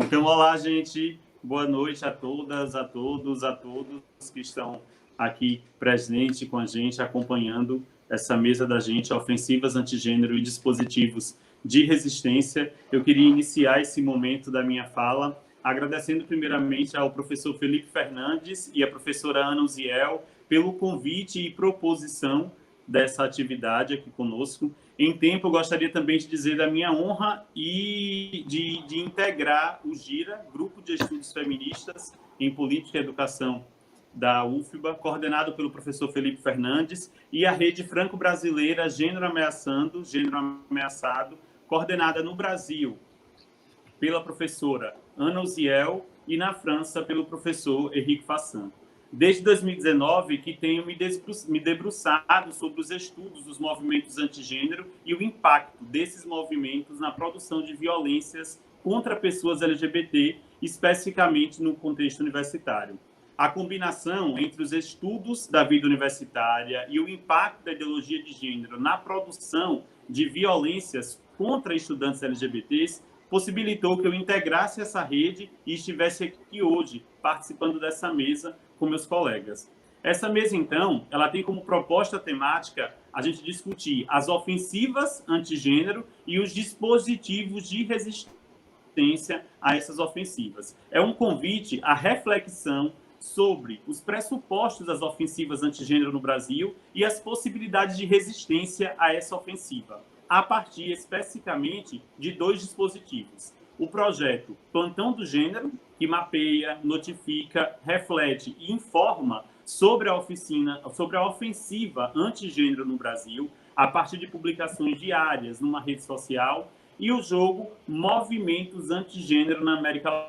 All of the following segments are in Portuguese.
Então, olá, gente. Boa noite a todas, a todos que estão aqui presentes com a gente, acompanhando essa mesa da gente, ofensivas antigênero e dispositivos de resistência. Eu queria iniciar esse momento da minha fala agradecendo primeiramente ao professor Felipe Fernandes e à professora Ana Uziel pelo convite e proposição dessa atividade aqui conosco. Em tempo, eu gostaria também de dizer da minha honra e de integrar o GIRA, Grupo de Estudos Feministas em Política e Educação da UFBA, coordenado pelo professor Felipe Fernandes, e a Rede Franco-Brasileira Gênero Ameaçando, Gênero Ameaçado, coordenada no Brasil pela professora Ana Uziel e na França pelo professor Henrique Fassan. Desde 2019 que tenho me debruçado sobre os estudos dos movimentos antigênero e o impacto desses movimentos na produção de violências contra pessoas LGBT, especificamente no contexto universitário. A combinação entre os estudos da vida universitária e o impacto da ideologia de gênero na produção de violências contra estudantes LGBTs possibilitou que eu integrasse essa rede e estivesse aqui hoje, participando dessa mesa com meus colegas. Essa mesa, então, ela tem como proposta temática a gente discutir as ofensivas antigênero e os dispositivos de resistência a essas ofensivas. É um convite à reflexão sobre os pressupostos das ofensivas antigênero no Brasil e as possibilidades de resistência a essa ofensiva, a partir especificamente de dois dispositivos. O projeto Plantão do Gênero, que mapeia, notifica, reflete e informa sobre a ofensiva antigênero no Brasil, a partir de publicações diárias numa rede social, e o jogo Movimentos Antigênero na América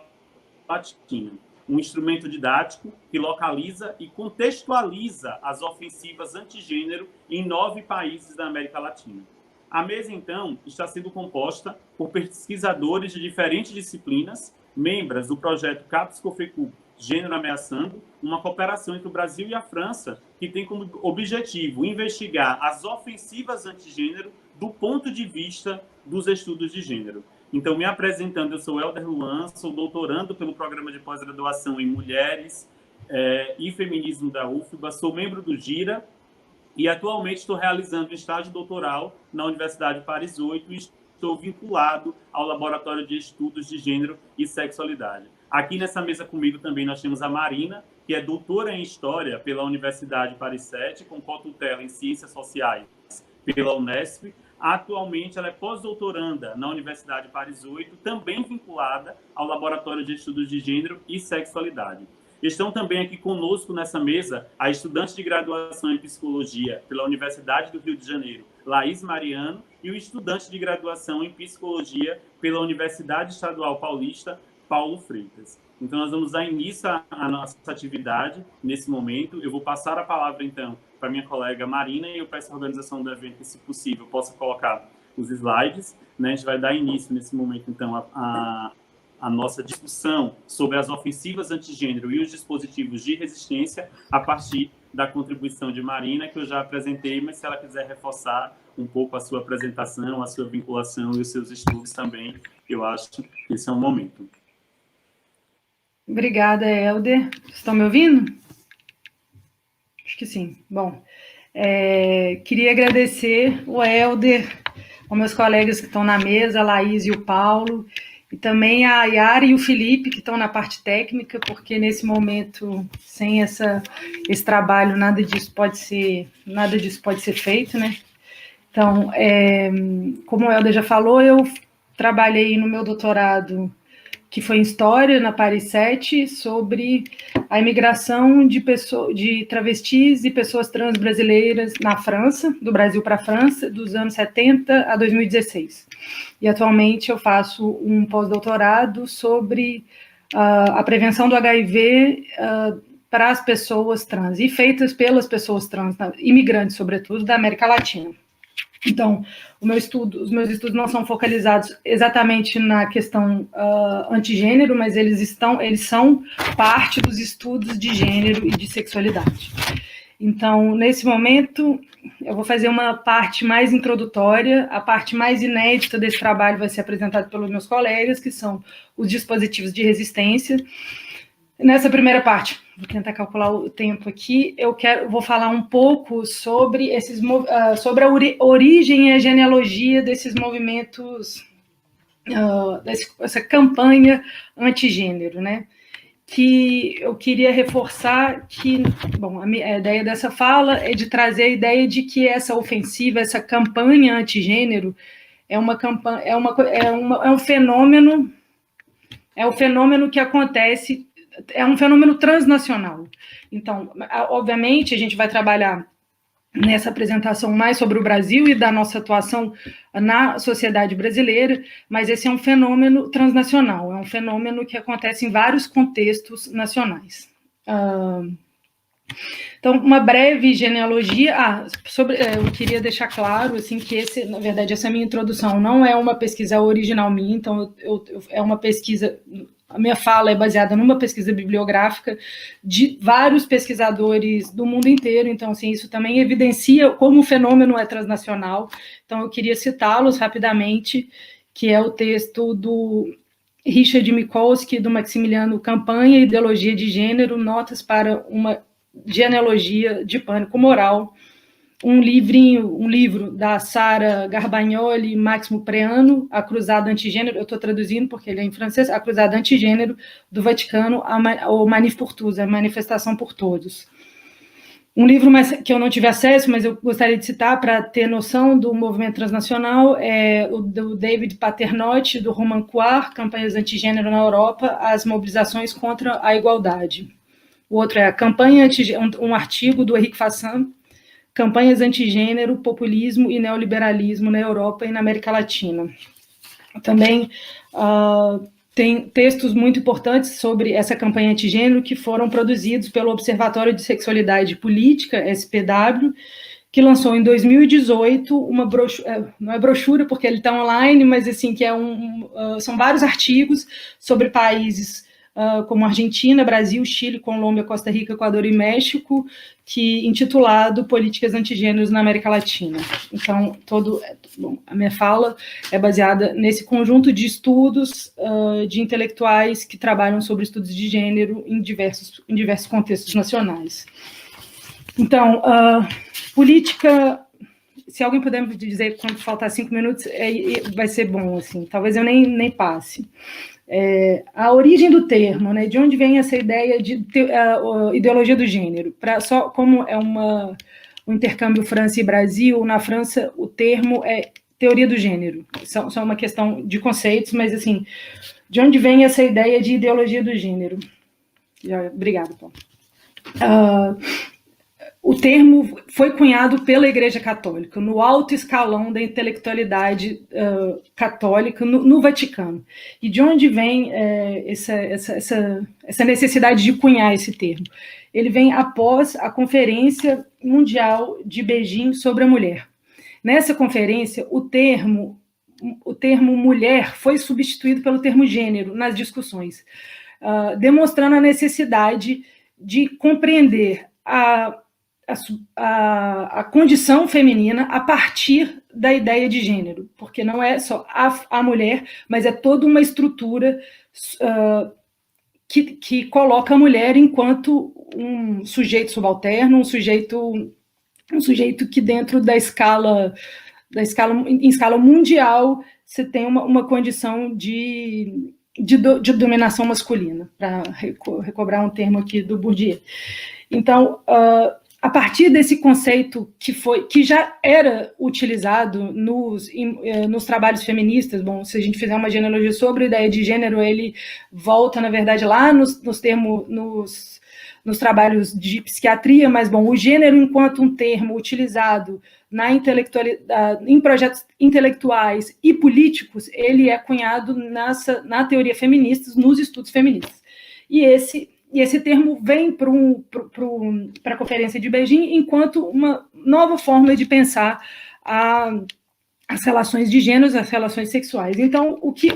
Latina, um instrumento didático que localiza e contextualiza as ofensivas antigênero em 9 países da América Latina. A mesa, então, está sendo composta por pesquisadores de diferentes disciplinas, membros do projeto CAPES-COFECU Gênero Ameaçando, uma cooperação entre o Brasil e a França, que tem como objetivo investigar as ofensivas antigênero do ponto de vista dos estudos de gênero. Então, me apresentando, eu sou Helder Luan, sou doutorando pelo Programa de Pós-Graduação em Mulheres e Feminismo da UFBA, sou membro do GIRA, e atualmente estou realizando um estágio doutoral na Universidade Paris 8 e estou vinculado ao Laboratório de Estudos de Gênero e Sexualidade. Aqui nessa mesa comigo também nós temos a Marina, que é doutora em História pela Universidade Paris 7, com cotutela em Ciências Sociais pela Unesp. Atualmente ela é pós-doutoranda na Universidade Paris 8, também vinculada ao Laboratório de Estudos de Gênero e Sexualidade. Estão também aqui conosco nessa mesa a estudante de graduação em Psicologia pela Universidade do Rio de Janeiro, Laís Mariano, e o estudante de graduação em Psicologia pela Universidade Estadual Paulista, Paulo Freitas. Então, nós vamos dar início à nossa atividade nesse momento. Eu vou passar a palavra, então, para minha colega Marina, e eu peço à organização do evento que, se possível, possa colocar os slides. A gente vai dar início nesse momento, então, a nossa discussão sobre as ofensivas antigênero e os dispositivos de resistência a partir da contribuição de Marina, que eu já apresentei, mas se ela quiser reforçar um pouco a sua apresentação, a sua vinculação e os seus estudos também, eu acho que esse é um momento. Obrigada, Helder. Estão me ouvindo? Acho que sim. Bom, queria agradecer o Helder, aos meus colegas que estão na mesa, a Laís e o Paulo, e também a Yara e o Felipe, que estão na parte técnica, porque nesse momento, sem esse trabalho, nada disso pode ser feito, né? Então, como o Helder já falou, eu trabalhei no meu doutorado, que foi em História, na Paris 7, sobre a imigração de travestis e pessoas trans brasileiras na França, do Brasil para a França, dos anos 70 a 2016. E atualmente eu faço um pós-doutorado sobre a prevenção do HIV para as pessoas trans, e feitas pelas pessoas trans, imigrantes, sobretudo, da América Latina. Então, os meus estudos não são focalizados exatamente na questão antigênero, mas eles são parte dos estudos de gênero e de sexualidade. Então, nesse momento, eu vou fazer uma parte mais introdutória, a parte mais inédita desse trabalho vai ser apresentada pelos meus colegas, que são os dispositivos de resistência. Nessa primeira parte, vou tentar calcular o tempo aqui, vou falar um pouco sobre, sobre a origem e a genealogia desses movimentos, essa campanha antigênero, né? Que eu queria reforçar que, bom, a ideia dessa fala é de trazer a ideia de que essa ofensiva, essa campanha antigênero é um fenômeno que acontece, é um fenômeno transnacional. Então, obviamente, a gente vai trabalhar nessa apresentação mais sobre o Brasil e da nossa atuação na sociedade brasileira, mas esse é um fenômeno transnacional, é um fenômeno que acontece em vários contextos nacionais. Então, uma breve genealogia. Eu queria deixar claro assim, que na verdade, essa minha introdução não é uma pesquisa original minha, então é uma pesquisa. A minha fala é baseada numa pesquisa bibliográfica de vários pesquisadores do mundo inteiro, então, assim, isso também evidencia como o fenômeno é transnacional. Então, eu queria citá-los rapidamente, que é o texto do Richard Mikolski, do Maximiliano Campanha, Ideologia de Gênero, Notas para uma Genealogia de Pânico Moral, um livro da Sara Garbagnoli e Máximo Preano, A Cruzada Antigênero, eu estou traduzindo porque ele é em francês, A Cruzada Antigênero do Vaticano, o Manif pour tous, a Manifestação por Todos. Um livro que eu não tive acesso, mas eu gostaria de citar para ter noção do movimento transnacional, é o do David Paternotte, do Roman Coir, Campanhas Antigênero na Europa, as mobilizações contra a igualdade. O outro é a campanha um artigo do Henrique Fassin, Campanhas Antigênero, Populismo e Neoliberalismo na Europa e na América Latina. Também tem textos muito importantes sobre essa campanha antigênero que foram produzidos pelo Observatório de Sexualidade Política, SPW, que lançou em 2018 uma brochura, não é brochura porque ele está online, mas assim, que são vários artigos sobre países como Argentina, Brasil, Chile, Colômbia, Costa Rica, Equador e México, intitulado Políticas Antigêneros na América Latina. Então, a minha fala é baseada nesse conjunto de estudos de intelectuais que trabalham sobre estudos de gênero em diversos contextos nacionais. Então, política, se alguém puder me dizer quando faltar 5 minutos, vai ser bom, assim, talvez eu nem passe. A origem do termo, né, de onde vem essa ideia de ideologia do gênero? Só como é um intercâmbio França e Brasil, na França o termo é teoria do gênero, só uma questão de conceitos, mas assim, de onde vem essa ideia de ideologia do gênero? Obrigada, Paulo. O termo foi cunhado pela Igreja Católica, no alto escalão da intelectualidade católica no Vaticano. E de onde vem essa necessidade de cunhar esse termo? Ele vem após a Conferência Mundial de Beijing sobre a Mulher. Nessa conferência, o termo mulher foi substituído pelo termo gênero nas discussões, demonstrando a necessidade de compreender a condição feminina a partir da ideia de gênero, porque não é só a mulher, mas é toda uma estrutura que coloca a mulher enquanto um sujeito subalterno, um sujeito que dentro em escala mundial você tem uma condição de dominação masculina, para recobrar um termo aqui do Bourdieu. Então, a partir desse conceito que já era utilizado nos trabalhos feministas, bom, se a gente fizer uma genealogia sobre a ideia de gênero, ele volta, na verdade, lá nos trabalhos de psiquiatria, mas, bom, o gênero enquanto um termo utilizado em projetos intelectuais e políticos, ele é cunhado na teoria feminista, nos estudos feministas. E esse termo vem para a Conferência de Beijing enquanto uma nova forma de pensar as relações de gêneros, as relações sexuais. Então, o que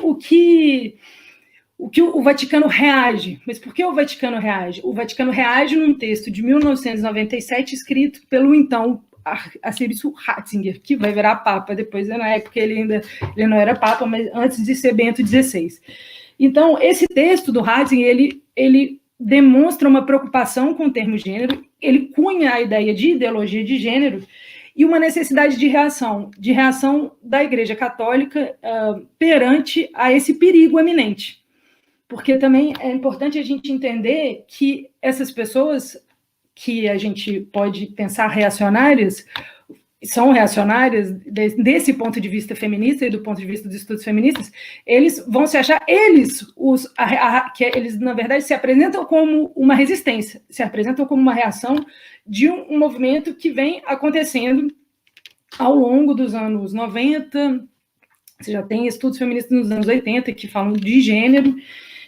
o Vaticano reage? Mas por que o Vaticano reage? O Vaticano reage num texto de 1997, escrito pelo então arcebispo Ratzinger, que vai virar papa depois, na época ele não era papa, mas antes de ser Bento XVI. Então, esse texto do Ratzinger, ele demonstra uma preocupação com o termo gênero, ele cunha a ideia de ideologia de gênero e uma necessidade de reação da Igreja Católica perante a esse perigo eminente. Porque também é importante a gente entender que essas pessoas que a gente pode pensar reacionárias, são reacionárias desse ponto de vista feminista e do ponto de vista dos estudos feministas, eles vão se achar, que eles, na verdade, se apresentam como uma resistência, se apresentam como uma reação de um movimento que vem acontecendo ao longo dos anos 90, você já tem estudos feministas nos anos 80 que falam de gênero.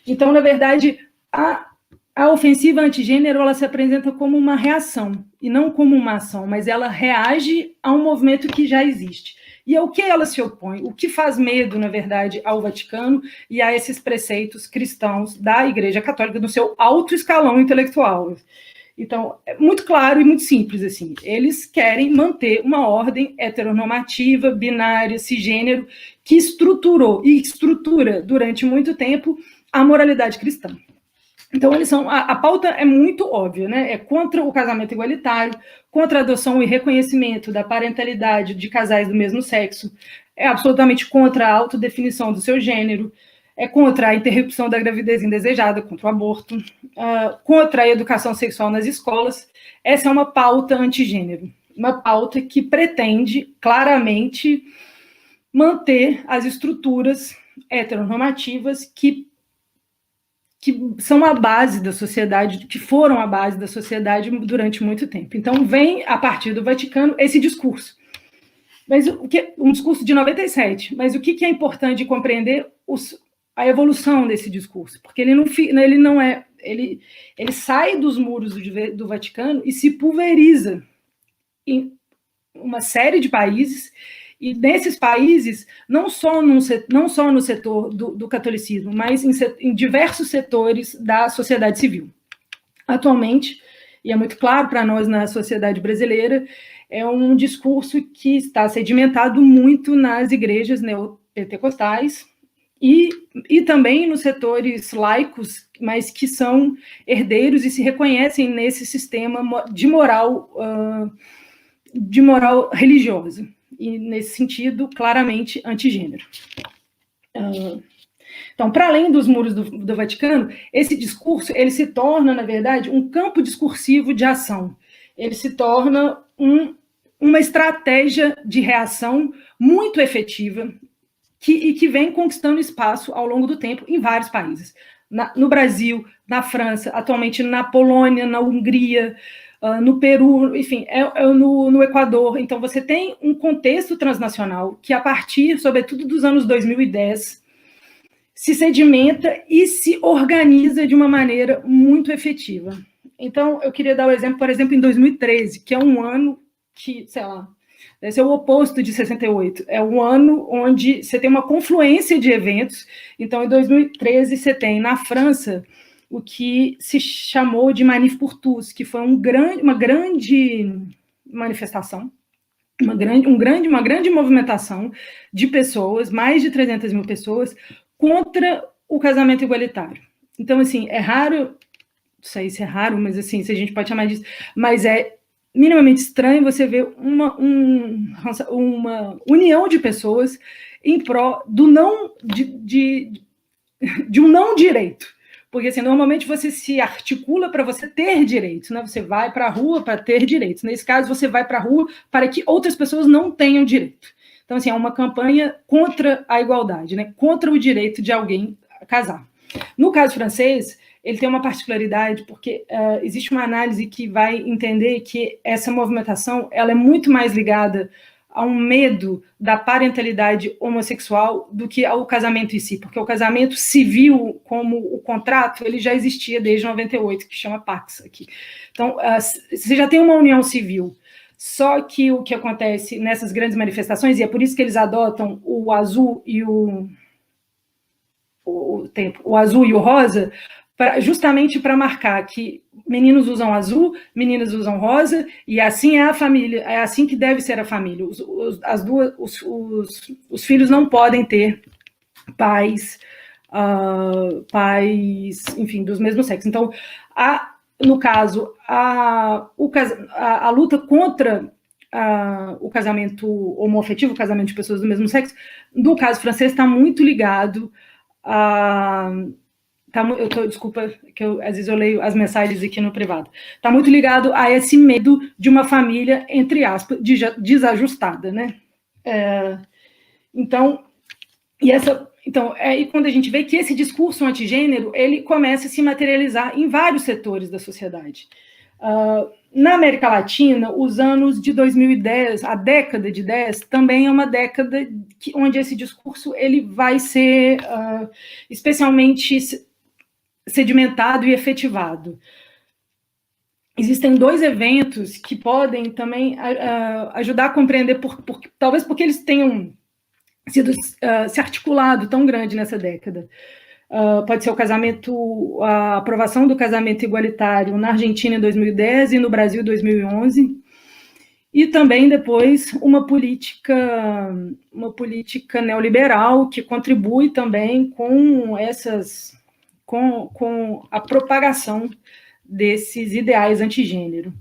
Então, na verdade, a ofensiva antigênero, ela se apresenta como uma reação, e não como uma ação, mas ela reage a um movimento que já existe. E ao que ela se opõe? O que faz medo, na verdade, ao Vaticano e a esses preceitos cristãos da Igreja Católica no seu alto escalão intelectual? Então, é muito claro e muito simples, assim. Eles querem manter uma ordem heteronormativa, binária, cisgênero, que estruturou e estrutura durante muito tempo a moralidade cristã. Então, a pauta é muito óbvia, né? É contra o casamento igualitário, contra a adoção e reconhecimento da parentalidade de casais do mesmo sexo, é absolutamente contra a autodefinição do seu gênero, é contra a interrupção da gravidez indesejada, contra o aborto, contra a educação sexual nas escolas. Essa é uma pauta antigênero, uma pauta que pretende claramente manter as estruturas heteronormativas que são a base da sociedade, que foram a base da sociedade durante muito tempo. Então, vem, a partir do Vaticano, esse discurso. Mas um discurso de 97. Mas o que é importante compreender? A evolução desse discurso. Porque ele sai dos muros do Vaticano e se pulveriza em uma série de países. E nesses países, não só no setor do catolicismo, mas em diversos setores da sociedade civil. Atualmente, e é muito claro para nós na sociedade brasileira, é um discurso que está sedimentado muito nas igrejas neopentecostais e também nos setores laicos, mas que são herdeiros e se reconhecem nesse sistema de moral religiosa. E, nesse sentido, claramente antigênero. Então, para além dos muros do Vaticano, esse discurso ele se torna, na verdade, um campo discursivo de ação. Ele se torna uma estratégia de reação muito efetiva e que vem conquistando espaço ao longo do tempo em vários países. No Brasil, na França, atualmente na Polônia, na Hungria, no Peru, enfim, no Equador. Então, você tem um contexto transnacional que, a partir, sobretudo, dos anos 2010, se sedimenta e se organiza de uma maneira muito efetiva. Então, eu queria dar o exemplo, por exemplo, em 2013, que é um ano que, sei lá, deve ser o oposto de 68. É um ano onde você tem uma confluência de eventos. Então, em 2013, você tem, na França, o que se chamou de Manif pour tous, que foi uma grande manifestação, uma grande movimentação de pessoas, mais de 300 mil pessoas, contra o casamento igualitário. Então, assim, é raro, não sei se é raro, mas assim, se a gente pode chamar disso, mas é minimamente estranho você ver uma união de pessoas em pró do de um não direito. Porque, assim, normalmente você se articula para você ter direitos, né? Você vai para a rua para ter direitos. Nesse caso, você vai para a rua para que outras pessoas não tenham direito. Então, assim, é uma campanha contra a igualdade, né? Contra o direito de alguém casar. No caso francês, ele tem uma particularidade, porque existe uma análise que vai entender que essa movimentação ela é muito mais ligada a um medo da parentalidade homossexual do que ao casamento em si, porque o casamento civil, como o contrato, ele já existia desde 98, que chama Pax aqui. Então, você já tem uma união civil, só que o que acontece nessas grandes manifestações, e é por isso que eles adotam o azul e o azul e o rosa, justamente para marcar que meninos usam azul, meninas usam rosa, e assim é a família, é assim que deve ser a família. Os filhos não podem ter pais, enfim, dos mesmos sexos. Então, no caso, a luta contra o casamento homoafetivo, o casamento de pessoas do mesmo sexo, no caso francês, está muito ligado a... desculpa, que às vezes eu leio as mensagens aqui no privado. Está muito ligado a esse medo de uma família, entre aspas, desajustada, né? Então, e quando a gente vê que esse discurso antigênero, ele começa a se materializar em vários setores da sociedade. Na América Latina, os anos de 2010, a década de 10, também é uma década onde esse discurso ele vai ser especialmente sedimentado e efetivado. Existem 2 eventos que podem também ajudar a compreender, talvez porque eles tenham sido se articulado tão grande nessa década. Pode ser a aprovação do casamento igualitário na Argentina em 2010 e no Brasil em 2011, e também depois uma política neoliberal que contribui também com a propagação desses ideais antigênero.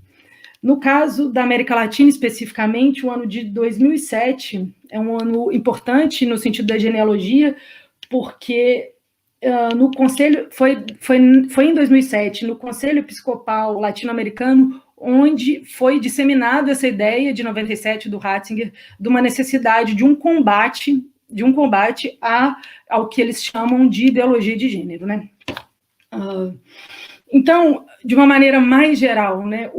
No caso da América Latina, especificamente, o ano de 2007 é um ano importante no sentido da genealogia, porque no Conselho, foi em 2007, no Conselho Episcopal Latino-Americano, onde foi disseminada essa ideia de 97 do Ratzinger, de uma necessidade de um combate ao que eles chamam de ideologia de gênero, né? Então, de uma maneira mais geral, né,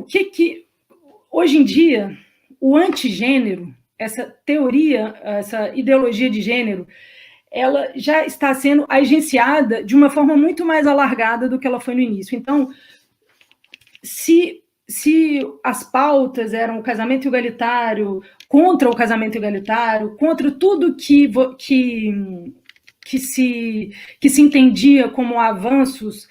hoje em dia, o antigênero, essa teoria, essa ideologia de gênero, ela já está sendo agenciada de uma forma muito mais alargada do que ela foi no início. Então, se as pautas eram o casamento igualitário, contra o casamento igualitário, contra tudo que se entendia como avanços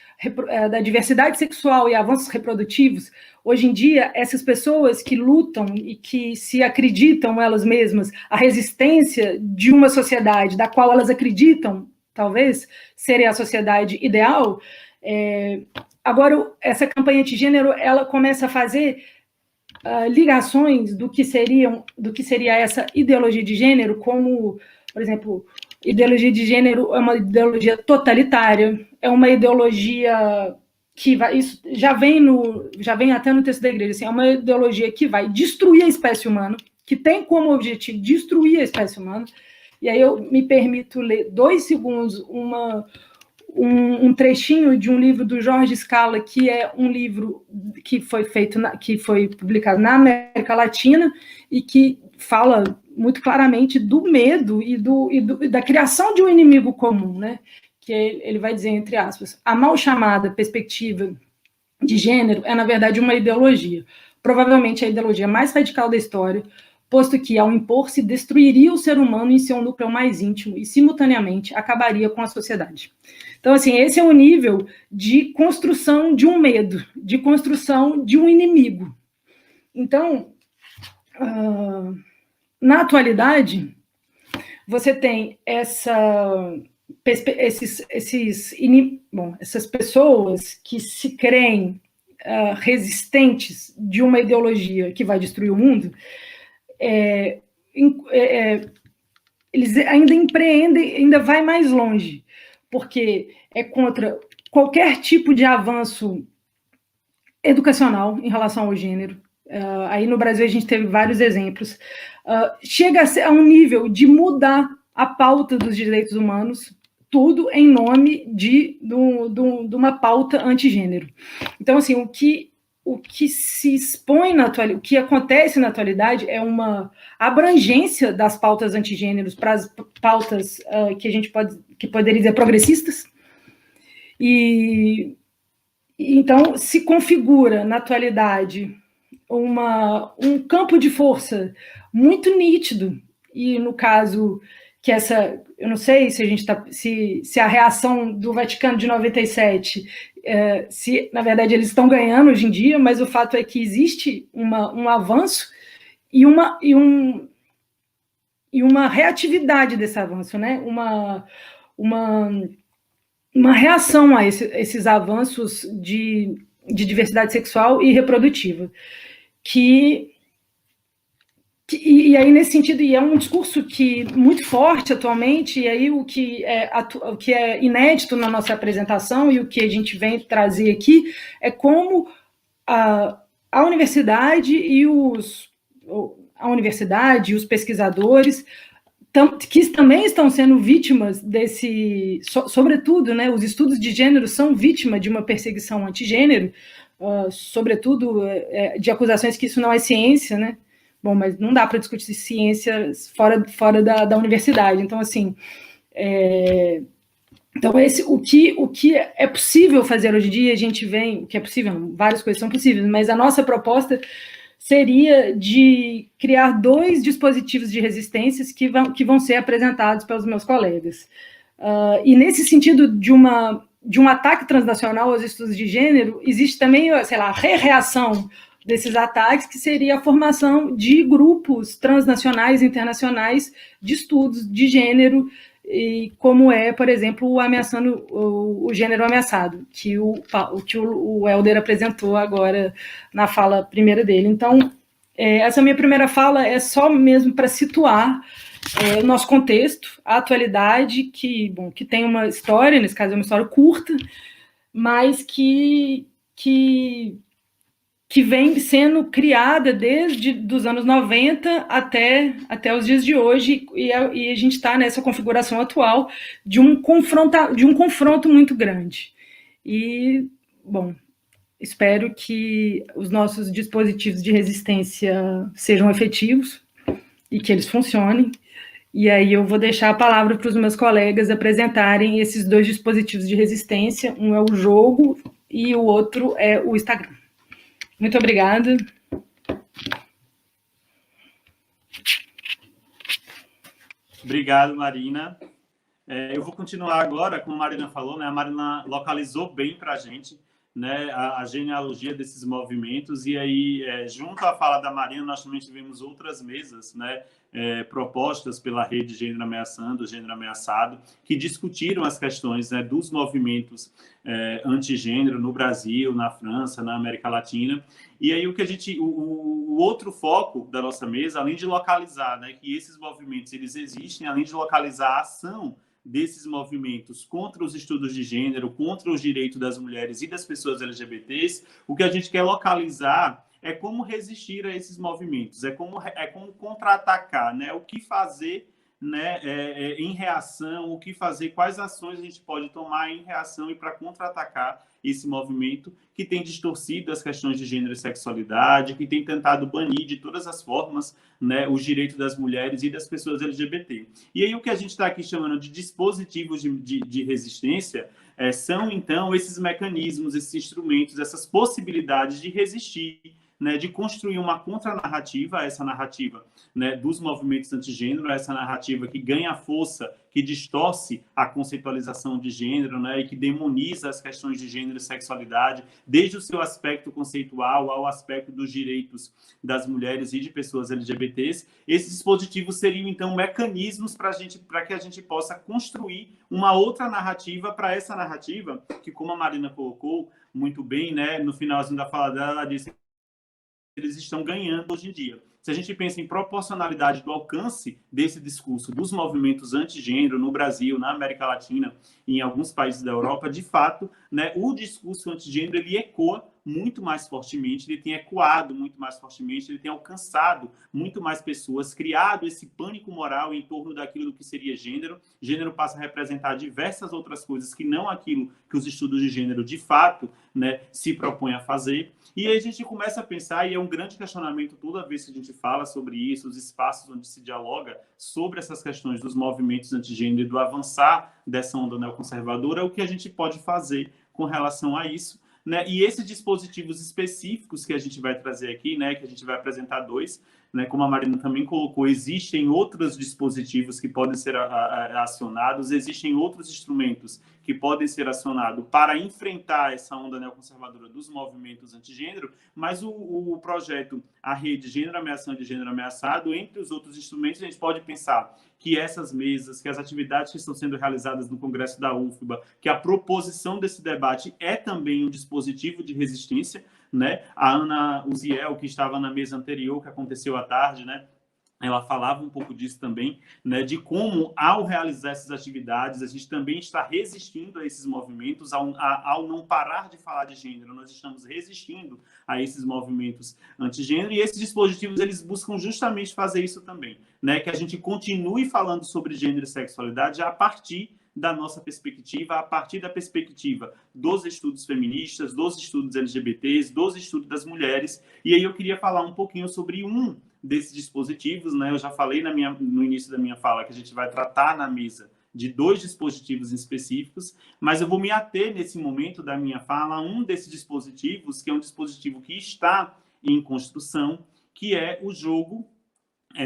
da diversidade sexual e avanços reprodutivos, hoje em dia, essas pessoas que lutam e que se acreditam elas mesmas a resistência de uma sociedade da qual elas acreditam, talvez, seria a sociedade ideal, agora essa campanha antigênero, ela começa a fazer ligações do que seria essa ideologia de gênero, como, por exemplo, ideologia de gênero é uma ideologia totalitária, é uma ideologia que vai, isso já vem até no texto da igreja, assim, é uma ideologia que vai destruir a espécie humana, que tem como objetivo destruir a espécie humana. E aí eu me permito ler 2 segundos um trechinho de um livro do Jorge Scala, que é um livro que foi publicado na América Latina e que fala muito claramente do medo e da criação de um inimigo comum, né? Que ele vai dizer, entre aspas, a mal chamada perspectiva de gênero é, na verdade, uma ideologia, provavelmente a ideologia mais radical da história, posto que, ao impor-se, destruiria o ser humano em seu núcleo mais íntimo e, simultaneamente, acabaria com a sociedade. Então, assim, esse é o nível de construção de um medo, de construção de um inimigo. Então, na atualidade, você tem essas pessoas que se creem resistentes de uma ideologia que vai destruir o mundo, eles ainda empreendem, ainda vai mais longe, porque é contra qualquer tipo de avanço educacional em relação ao gênero. Aí no Brasil a gente teve vários exemplos. Chega a um nível de mudar a pauta dos direitos humanos, tudo em nome de uma pauta antigênero. Então, assim, o que se expõe na atualidade, o que acontece na atualidade é uma abrangência das pautas antigêneros para as pautas que a gente poderia dizer progressistas, e então se configura na atualidade um campo de força muito nítido, e no caso que essa, eu não sei se a gente tá, se a reação do Vaticano de 97, se na verdade eles estão ganhando hoje em dia, mas o fato é que existe um avanço e uma reatividade desse avanço, né? Uma reação a esses avanços de diversidade sexual e reprodutiva, e aí, nesse sentido, e é um discurso que muito forte atualmente, e aí o que é inédito na nossa apresentação e o que a gente vem trazer aqui é como a universidade e os pesquisadores que também estão sendo vítimas sobretudo, né, os estudos de gênero são vítima de uma perseguição antigênero, sobretudo de acusações que isso não é ciência, né? Bom, mas não dá para discutir ciência fora da universidade. Então, assim, o que é possível fazer hoje em dia, a gente vem, o que é possível, várias coisas são possíveis, mas a nossa proposta seria de criar 2 dispositivos de resistências que vão ser apresentados pelos meus colegas. E nesse sentido de um ataque transnacional aos estudos de gênero, existe também, sei lá, a reação desses ataques, que seria a formação de grupos transnacionais e internacionais de estudos de gênero, e como por exemplo, o gênero ameaçado, que o Helder apresentou agora na fala primeira dele. Então, essa minha primeira fala é só mesmo para situar o nosso contexto, a atualidade, que tem uma história, nesse caso é uma história curta, mas que vem sendo criada desde os anos 90 até os dias de hoje, e a gente está nessa configuração atual de um confronto muito grande. E, bom, espero que os nossos dispositivos de resistência sejam efetivos e que eles funcionem. E aí eu vou deixar a palavra para os meus colegas apresentarem esses 2 dispositivos de resistência. Um é o jogo e o outro é o Instagram. Muito obrigada. Obrigado, Marina. Eu vou continuar agora, como a Marina falou, né? A Marina localizou bem para a gente, né, a genealogia desses movimentos, e aí, junto à fala da Marina, nós também tivemos outras mesas, né, propostas pela Rede Gênero Ameaçando, Gênero Ameaçado, que discutiram as questões, né, dos movimentos antigênero no Brasil, na França, na América Latina. E aí o outro foco da nossa mesa, além de localizar, né, que esses movimentos eles existem, além de localizar a ação desses movimentos contra os estudos de gênero, contra os direitos das mulheres e das pessoas LGBTs, o que a gente quer localizar é como resistir a esses movimentos, é como contra-atacar, né? O que fazer, né, em reação, o que fazer, quais ações a gente pode tomar em reação e para contra-atacar esse movimento que tem distorcido as questões de gênero e sexualidade, que tem tentado banir de todas as formas, né, os direitos das mulheres e das pessoas LGBT. E aí o que a gente está aqui chamando de dispositivos de resistência são, então, esses mecanismos, esses instrumentos, essas possibilidades de resistir, né, de construir uma contranarrativa a essa narrativa, né, dos movimentos antigênero, essa narrativa que ganha força, que distorce a conceitualização de gênero, né, e que demoniza as questões de gênero e sexualidade, desde o seu aspecto conceitual ao aspecto dos direitos das mulheres e de pessoas LGBTs. Esses dispositivos seriam, então, mecanismos para que a gente possa construir uma outra narrativa para essa narrativa, que, como a Marina colocou muito bem, né, no finalzinho da fala dela, ela disse eles estão ganhando hoje em dia. Se a gente pensa em proporcionalidade do alcance desse discurso dos movimentos antigênero no Brasil, na América Latina e em alguns países da Europa, de fato, né, o discurso antigênero ele ecoa muito mais fortemente, ele tem ecoado muito mais fortemente, ele tem alcançado muito mais pessoas, criado esse pânico moral em torno daquilo que seria gênero. Gênero passa a representar diversas outras coisas que não aquilo que os estudos de gênero, de fato, né, se propõem a fazer. E aí a gente começa a pensar, e é um grande questionamento toda vez que a gente fala sobre isso, os espaços onde se dialoga sobre essas questões dos movimentos antigênero e do avançar dessa onda neoconservadora, o que a gente pode fazer com relação a isso, né? E esses dispositivos específicos que a gente vai trazer aqui, né, que a gente vai apresentar 2, né, como a Marina também colocou, existem outros dispositivos que podem ser acionados, existem outros instrumentos que podem ser acionados para enfrentar essa onda neoconservadora dos movimentos antigênero, mas o projeto, a rede Gênero Ameaçando e Gênero Ameaçado, entre os outros instrumentos, a gente pode pensar que essas mesas, que as atividades que estão sendo realizadas no Congresso da UFBA, que a proposição desse debate é também um dispositivo de resistência, né? A Ana Uziel, que estava na mesa anterior, que aconteceu à tarde, né? Ela falava um pouco disso também, né, de como, ao realizar essas atividades, a gente também está resistindo a esses movimentos, ao não parar de falar de gênero, nós estamos resistindo a esses movimentos antigênero, e esses dispositivos, eles buscam justamente fazer isso também, né, que a gente continue falando sobre gênero e sexualidade a partir da nossa perspectiva, a partir da perspectiva dos estudos feministas, dos estudos LGBTs, dos estudos das mulheres, e aí eu queria falar um pouquinho sobre um desses dispositivos, né? Eu já falei no início da minha fala que a gente vai tratar na mesa de 2 dispositivos específicos, mas eu vou me ater nesse momento da minha fala a um desses dispositivos, que é um dispositivo que está em construção, que é o jogo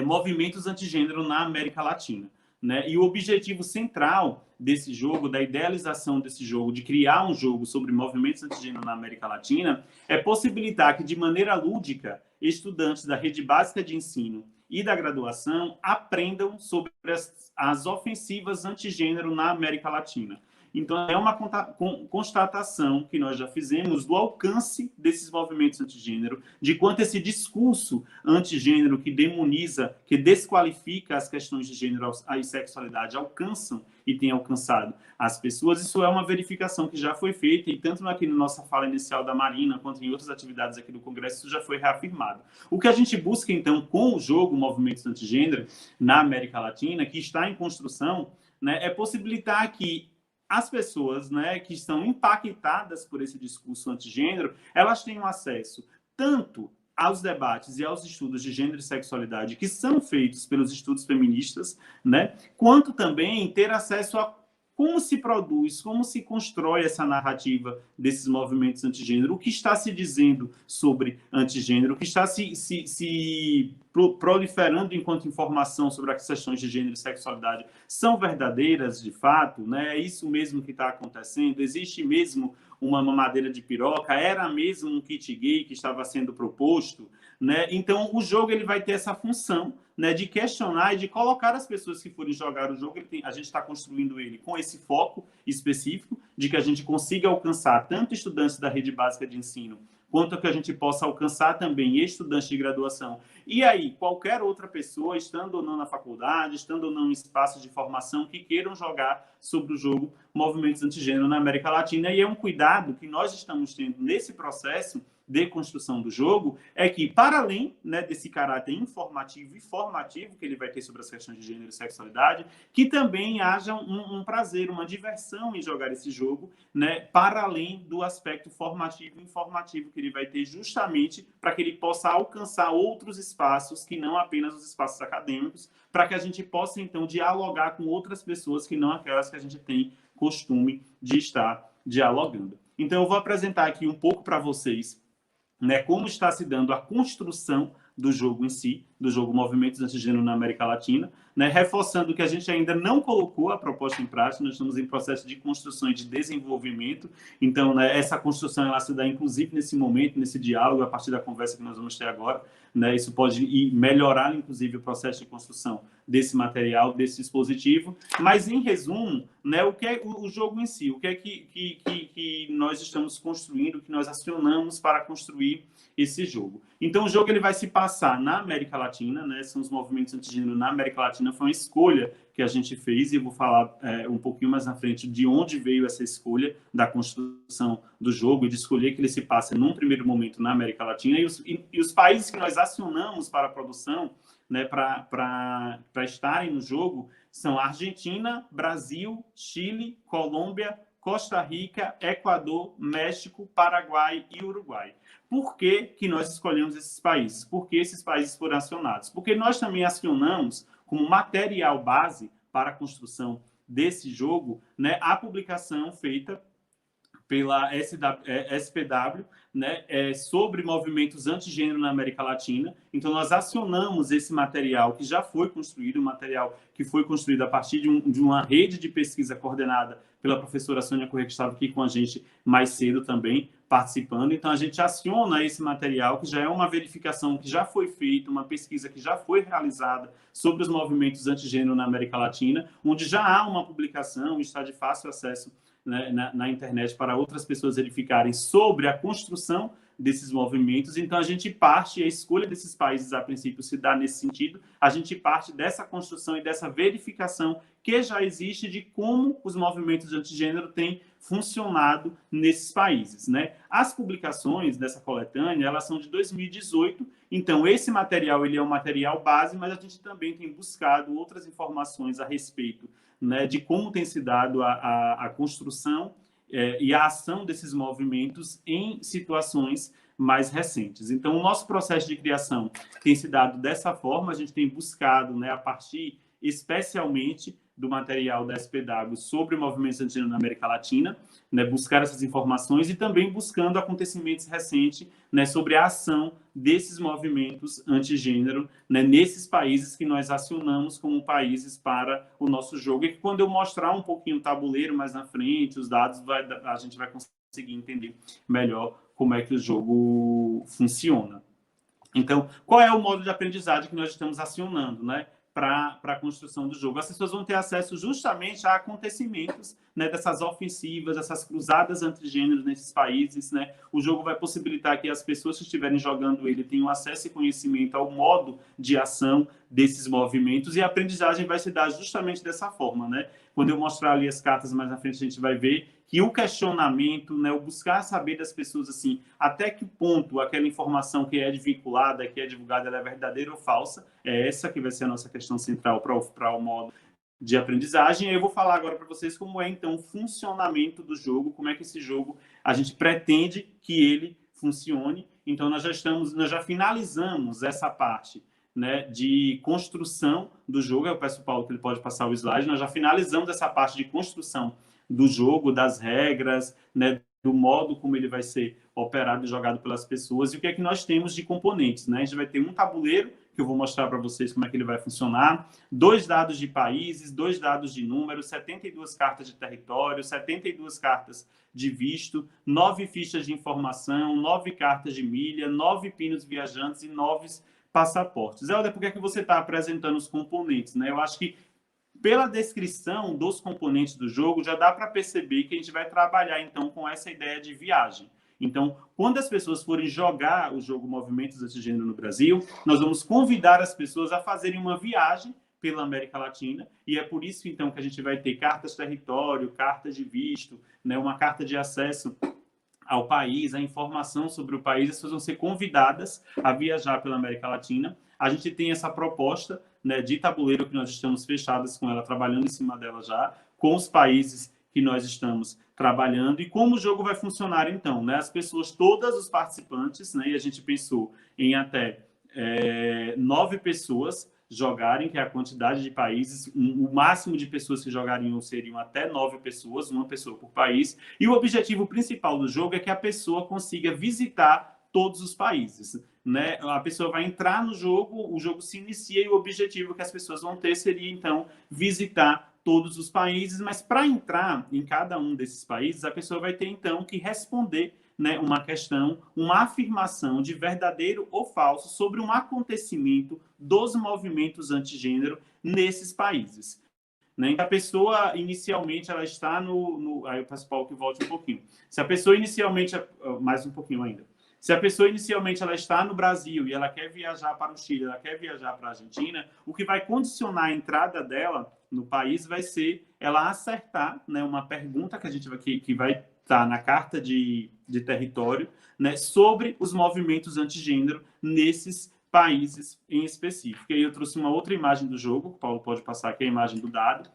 Movimentos Antigênero na América Latina, né? E o objetivo central desse jogo, da idealização desse jogo, de criar um jogo sobre movimentos antigênero na América Latina, é possibilitar que, de maneira lúdica, estudantes da rede básica de ensino e da graduação aprendam sobre as ofensivas antigênero na América Latina. Então, é uma constatação que nós já fizemos do alcance desses movimentos antigênero, de quanto esse discurso antigênero que demoniza, que desqualifica as questões de gênero e sexualidade alcançam e tem alcançado as pessoas. Isso é uma verificação que já foi feita, e tanto aqui na nossa fala inicial da Marina, quanto em outras atividades aqui do Congresso, isso já foi reafirmado. O que a gente busca, então, com o jogo Movimentos Antigênero na América Latina, que está em construção, né, é possibilitar que as pessoas, né, que estão impactadas por esse discurso antigênero, elas tenham acesso tanto aos debates e aos estudos de gênero e sexualidade que são feitos pelos estudos feministas, né, quanto também ter acesso a como se produz, como se constrói essa narrativa desses movimentos antigênero, o que está se dizendo sobre antigênero, o que está se proliferando enquanto informação sobre as questões de gênero e sexualidade são verdadeiras de fato, né? É isso mesmo que está acontecendo? Existe mesmo uma mamadeira de piroca? Era mesmo um kit gay que estava sendo proposto? Né? Então, o jogo ele vai ter essa função, né, de questionar e de colocar as pessoas que forem jogar o jogo. A gente está construindo ele com esse foco específico de que a gente consiga alcançar tanto estudantes da rede básica de ensino, quanto que a gente possa alcançar também estudantes de graduação. E aí, qualquer outra pessoa, estando ou não na faculdade, estando ou não em espaços de formação, que queiram jogar sobre o jogo Movimentos Antigênero na América Latina. E é um cuidado que nós estamos tendo nesse processo de construção do jogo, é que, para além, né, desse caráter informativo e formativo que ele vai ter sobre as questões de gênero e sexualidade, que também haja um prazer, uma diversão em jogar esse jogo, né, para além do aspecto formativo e informativo que ele vai ter, justamente para que ele possa alcançar outros espaços que não apenas os espaços acadêmicos, para que a gente possa, então, dialogar com outras pessoas que não aquelas que a gente tem costume de estar dialogando. Então, eu vou apresentar aqui um pouco para vocês, né, como está se dando a construção do jogo em si, do jogo Movimentos Antigênero na América Latina, né, reforçando que a gente ainda não colocou a proposta em prática, nós estamos em processo de construção e de desenvolvimento, então, né, essa construção ela se dá inclusive nesse momento, nesse diálogo, a partir da conversa que nós vamos ter agora, né, isso pode melhorar inclusive o processo de construção desse material, desse dispositivo, mas em resumo, né, o que é o jogo em si, o que é que nós estamos construindo, que nós acionamos para construir esse jogo. Então, o jogo ele vai se passar na América Latina, né, são os movimentos antigênero na América Latina, foi uma escolha que a gente fez, e eu vou falar um pouquinho mais na frente de onde veio essa escolha da construção do jogo e de escolher que ele se passe num primeiro momento na América Latina, e os países que nós acionamos para a produção, né, para estarem no jogo, são Argentina, Brasil, Chile, Colômbia, Costa Rica, Equador, México, Paraguai e Uruguai. Por que que nós escolhemos esses países? Por que esses países foram acionados? Porque nós também acionamos como material base para a construção desse jogo, né, a publicação feita pela SPW, né, sobre movimentos antigênero na América Latina. Então, nós acionamos esse material que já foi construído, um material que foi construído a partir de uma rede de pesquisa coordenada pela professora Sônia Corrêa, que estava aqui com a gente mais cedo também, participando. Então, a gente aciona esse material, que já é uma verificação que já foi feita, uma pesquisa que já foi realizada sobre os movimentos antigênero na América Latina, onde já há uma publicação, está de fácil acesso, né, na internet para outras pessoas verificarem sobre a construção desses movimentos. Então, a gente parte, a escolha desses países, a princípio, se dá nesse sentido, a gente parte dessa construção e dessa verificação que já existe de como os movimentos de antigênero têm funcionado nesses países, né? As publicações dessa coletânea, elas são de 2018, então esse material, ele é um material base, mas a gente também tem buscado outras informações a respeito, né, de como tem se dado a construção e a ação desses movimentos em situações mais recentes. Então, o nosso processo de criação tem se dado dessa forma, a gente tem buscado, né, a partir especialmente do material da SPW sobre movimentos antigênero na América Latina, né, buscar essas informações e também buscando acontecimentos recentes, né, sobre a ação desses movimentos antigênero, né, nesses países que nós acionamos como países para o nosso jogo. E que quando eu mostrar um pouquinho o tabuleiro mais na frente, os dados, a gente vai conseguir entender melhor como é que o jogo funciona. Então, qual é o modo de aprendizagem que nós estamos acionando, né, para a construção do jogo? As pessoas vão ter acesso justamente a acontecimentos, né, dessas ofensivas, essas cruzadas antigêneros nesses países, né? O jogo vai possibilitar que as pessoas que estiverem jogando ele tenham acesso e conhecimento ao modo de ação desses movimentos, e a aprendizagem vai se dar justamente dessa forma, né? Quando eu mostrar ali as cartas mais na frente, a gente vai ver que o questionamento, né, o buscar saber das pessoas, assim, até que ponto aquela informação que é vinculada, que é divulgada, ela é verdadeira ou falsa, é essa que vai ser a nossa questão central para o modo de aprendizagem. Eu vou falar agora para vocês como é, então, o funcionamento do jogo, como é que esse jogo, a gente pretende que ele funcione. Então, nós já finalizamos essa parte, né, de construção do jogo. Eu peço ao Paulo que ele pode passar o slide. Nós já finalizamos essa parte de construção do jogo, das regras, né, do modo como ele vai ser operado e jogado pelas pessoas, e o que é que nós temos de componentes, né? A gente vai ter um tabuleiro, que eu vou mostrar para vocês como é que ele vai funcionar, 2 dados de países, 2 dados de números, 72 cartas de território, 72 cartas de visto, 9 fichas de informação, 9 cartas de milha, 9 pinos viajantes e 9 passaportes. Helder, por que é que você está apresentando os componentes, né? Eu acho que pela descrição dos componentes do jogo, já dá para perceber que a gente vai trabalhar, então, com essa ideia de viagem. Então, quando as pessoas forem jogar o jogo Movimentos Antigênero no Brasil, nós vamos convidar as pessoas a fazerem uma viagem pela América Latina, e é por isso, então, que a gente vai ter cartas território, cartas de visto, né, uma carta de acesso ao país, a informação sobre o país. As pessoas vão ser convidadas a viajar pela América Latina. A gente tem essa proposta, né, de tabuleiro, que nós estamos fechadas com ela, trabalhando em cima dela já, com os países que nós estamos trabalhando. E como o jogo vai funcionar, então, né? As pessoas, todas os participantes, né, e a gente pensou em até 9 pessoas jogarem, que é a quantidade de países, o máximo de pessoas que jogariam seriam até 9 pessoas, uma pessoa por país, e o objetivo principal do jogo é que a pessoa consiga visitar todos os países, né? A pessoa vai entrar no jogo, o jogo se inicia, e o objetivo que as pessoas vão ter seria, então, visitar todos os países, mas para entrar em cada um desses países, a pessoa vai ter, então, que responder, né, uma questão, uma afirmação de verdadeiro ou falso sobre um acontecimento dos movimentos antigênero nesses países. Né? A pessoa, inicialmente, ela está Aí eu peço para o Paulo que volte um pouquinho. Se a pessoa inicialmente... Mais um pouquinho ainda. Se a pessoa inicialmente ela está no Brasil e ela quer viajar para o Chile, ela quer viajar para a Argentina, o que vai condicionar a entrada dela no país vai ser ela acertar, né, uma pergunta que a gente vai estar na carta de território, né, sobre os movimentos antigênero nesses países em específico. E aí eu trouxe uma outra imagem do jogo, o Paulo pode passar aqui a imagem do dado.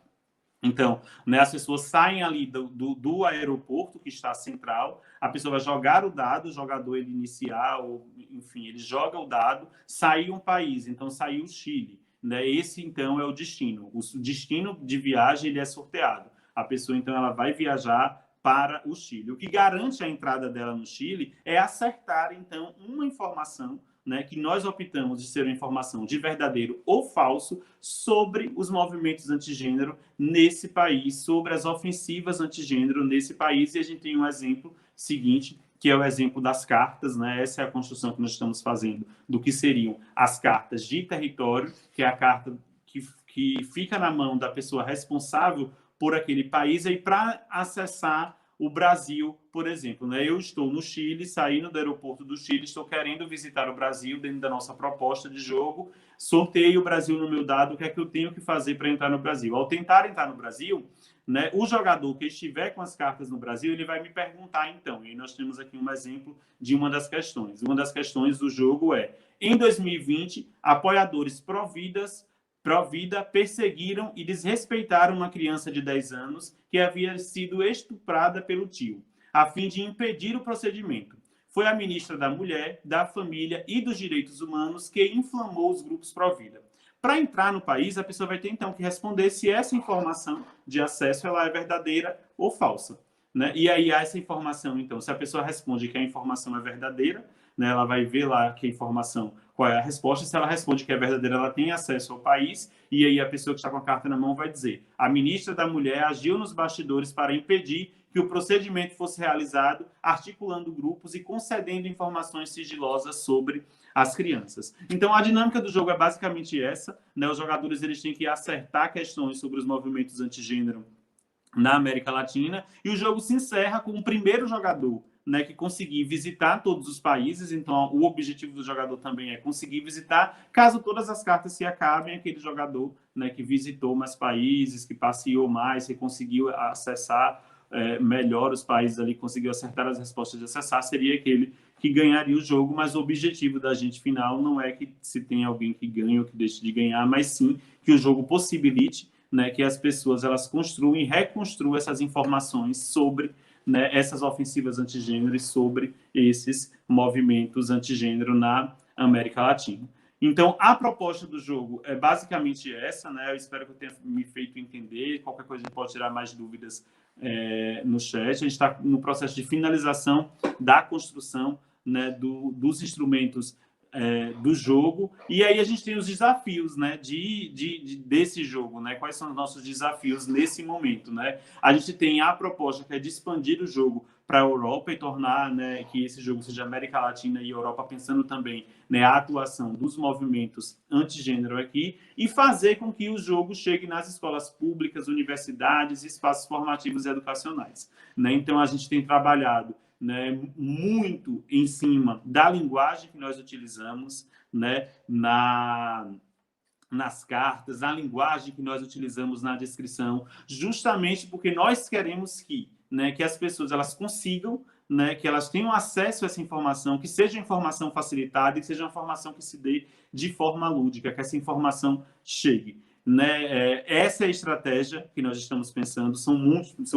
Então, né, as pessoas saem ali do aeroporto, que está central, a pessoa vai jogar o dado, o jogador ele inicial, enfim, ele joga o dado, sai um país, então saiu o Chile. Né? Esse, então, é o destino. O destino de viagem ele é sorteado. A pessoa, então, ela vai viajar para o Chile. O que garante a entrada dela no Chile é acertar, então, uma informação, né, que nós optamos de ser uma informação de verdadeiro ou falso sobre os movimentos antigênero nesse país, sobre as ofensivas antigênero nesse país. E a gente tem um exemplo seguinte, que é o exemplo das cartas, né? Essa é a construção que nós estamos fazendo do que seriam as cartas de território, que é a carta que fica na mão da pessoa responsável por aquele país, aí para acessar o Brasil, por exemplo, né? Eu estou no Chile, saindo do aeroporto do Chile, estou querendo visitar o Brasil dentro da nossa proposta de jogo, sorteio o Brasil no meu dado, o que é que eu tenho que fazer para entrar no Brasil? Ao tentar entrar no Brasil, né, o jogador que estiver com as cartas no Brasil, ele vai me perguntar, então, e nós temos aqui um exemplo de uma das questões. Uma das questões do jogo é, em 2020, apoiadores pró-vida perseguiram e desrespeitaram uma criança de 10 anos que havia sido estuprada pelo tio, a fim de impedir o procedimento. Foi a ministra da Mulher, da Família e dos Direitos Humanos que inflamou os grupos pró-vida. Para entrar no país, a pessoa vai ter, então, que responder se essa informação de acesso ela é verdadeira ou falsa. Né? E aí, essa informação, então, se a pessoa responde que a informação é verdadeira, né, ela vai ver lá que a informação, qual é a resposta. Se ela responde que é verdadeira, ela tem acesso ao país, e aí a pessoa que está com a carta na mão vai dizer: a ministra da Mulher agiu nos bastidores para impedir que o procedimento fosse realizado, articulando grupos e concedendo informações sigilosas sobre as crianças. Então, a dinâmica do jogo é basicamente essa, né? Os jogadores eles têm que acertar questões sobre os movimentos antigênero na América Latina, e o jogo se encerra com o primeiro jogador, né, que conseguir visitar todos os países. Então, o objetivo do jogador também é conseguir visitar, caso todas as cartas se acabem, aquele jogador, né, que visitou mais países, que passeou mais, que conseguiu acessar melhor os países ali, conseguiu acertar as respostas de acessar, seria aquele que ganharia o jogo. Mas o objetivo da gente final não é que se tenha alguém que ganhe ou que deixe de ganhar, mas sim que o jogo possibilite, né, que as pessoas elas construam e reconstruam essas informações sobre, né, essas ofensivas antigênero e sobre esses movimentos antigênero na América Latina. Então, a proposta do jogo é basicamente essa, né? Eu espero que eu tenha me feito entender. Qualquer coisa a gente pode tirar mais dúvidas no chat. A gente está no processo de finalização da construção, né, dos instrumentos do jogo, e aí a gente tem os desafios, né, desse jogo, né? Quais são os nossos desafios nesse momento, né? A gente tem a proposta que é de expandir o jogo para a Europa e tornar, né, que esse jogo seja América Latina e Europa, pensando também, né, a atuação dos movimentos antigênero aqui, e fazer com que o jogo chegue nas escolas públicas, universidades e espaços formativos e educacionais, né? Então a gente tem trabalhado, né, muito em cima da linguagem que nós utilizamos, né, nas cartas, a linguagem que nós utilizamos na descrição, justamente porque nós queremos que, né, que as pessoas elas consigam, né, que elas tenham acesso a essa informação, que seja informação facilitada e que seja uma informação que se dê de forma lúdica, que essa informação chegue. Né? Essa é a estratégia que nós estamos pensando. São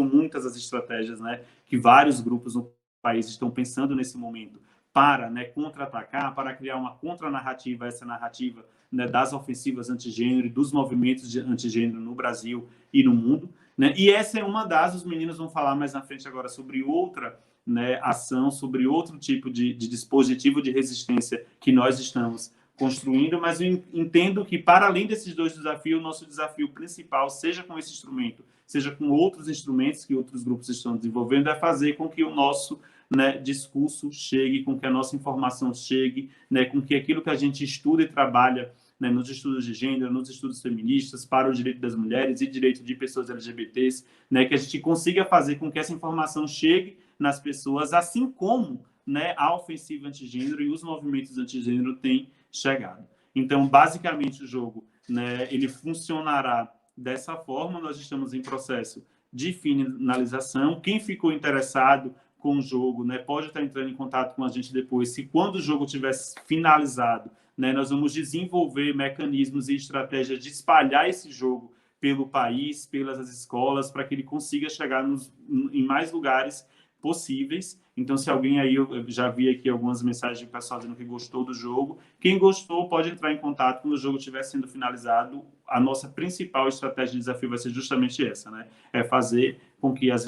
muitas as estratégias, né, que vários grupos no país estão pensando nesse momento para, né, contra-atacar, para criar uma contranarrativa, essa narrativa, né, das ofensivas antigênero e dos movimentos de antigênero no Brasil e no mundo. Né? E essa é uma das, os meninos vão falar mais na frente agora sobre outra, né, ação, sobre outro tipo de dispositivo de resistência que nós estamos construindo, mas eu entendo que, para além desses dois desafios, o nosso desafio principal, seja com esse instrumento, seja com outros instrumentos que outros grupos estão desenvolvendo, é fazer com que o nosso, né, discurso chegue, com que a nossa informação chegue, né, com que aquilo que a gente estuda e trabalha, né, nos estudos de gênero, nos estudos feministas, para o direito das mulheres e direito de pessoas LGBTs, né, que a gente consiga fazer com que essa informação chegue nas pessoas, assim como, né, a ofensiva antigênero e os movimentos antigênero têm chegado. Então, basicamente, o jogo, né, ele funcionará dessa forma. Nós estamos em processo de finalização. Quem ficou interessado com o jogo, né, pode estar entrando em contato com a gente depois. Se quando o jogo estiver finalizado, né, nós vamos desenvolver mecanismos e estratégias de espalhar esse jogo pelo país, pelas escolas, para que ele consiga chegar em mais lugares possíveis. Então, se alguém aí, eu já vi aqui algumas mensagens de pessoal dizendo que gostou do jogo. Quem gostou pode entrar em contato quando o jogo estiver sendo finalizado. A nossa principal estratégia de desafio vai ser justamente essa, né? É fazer com que as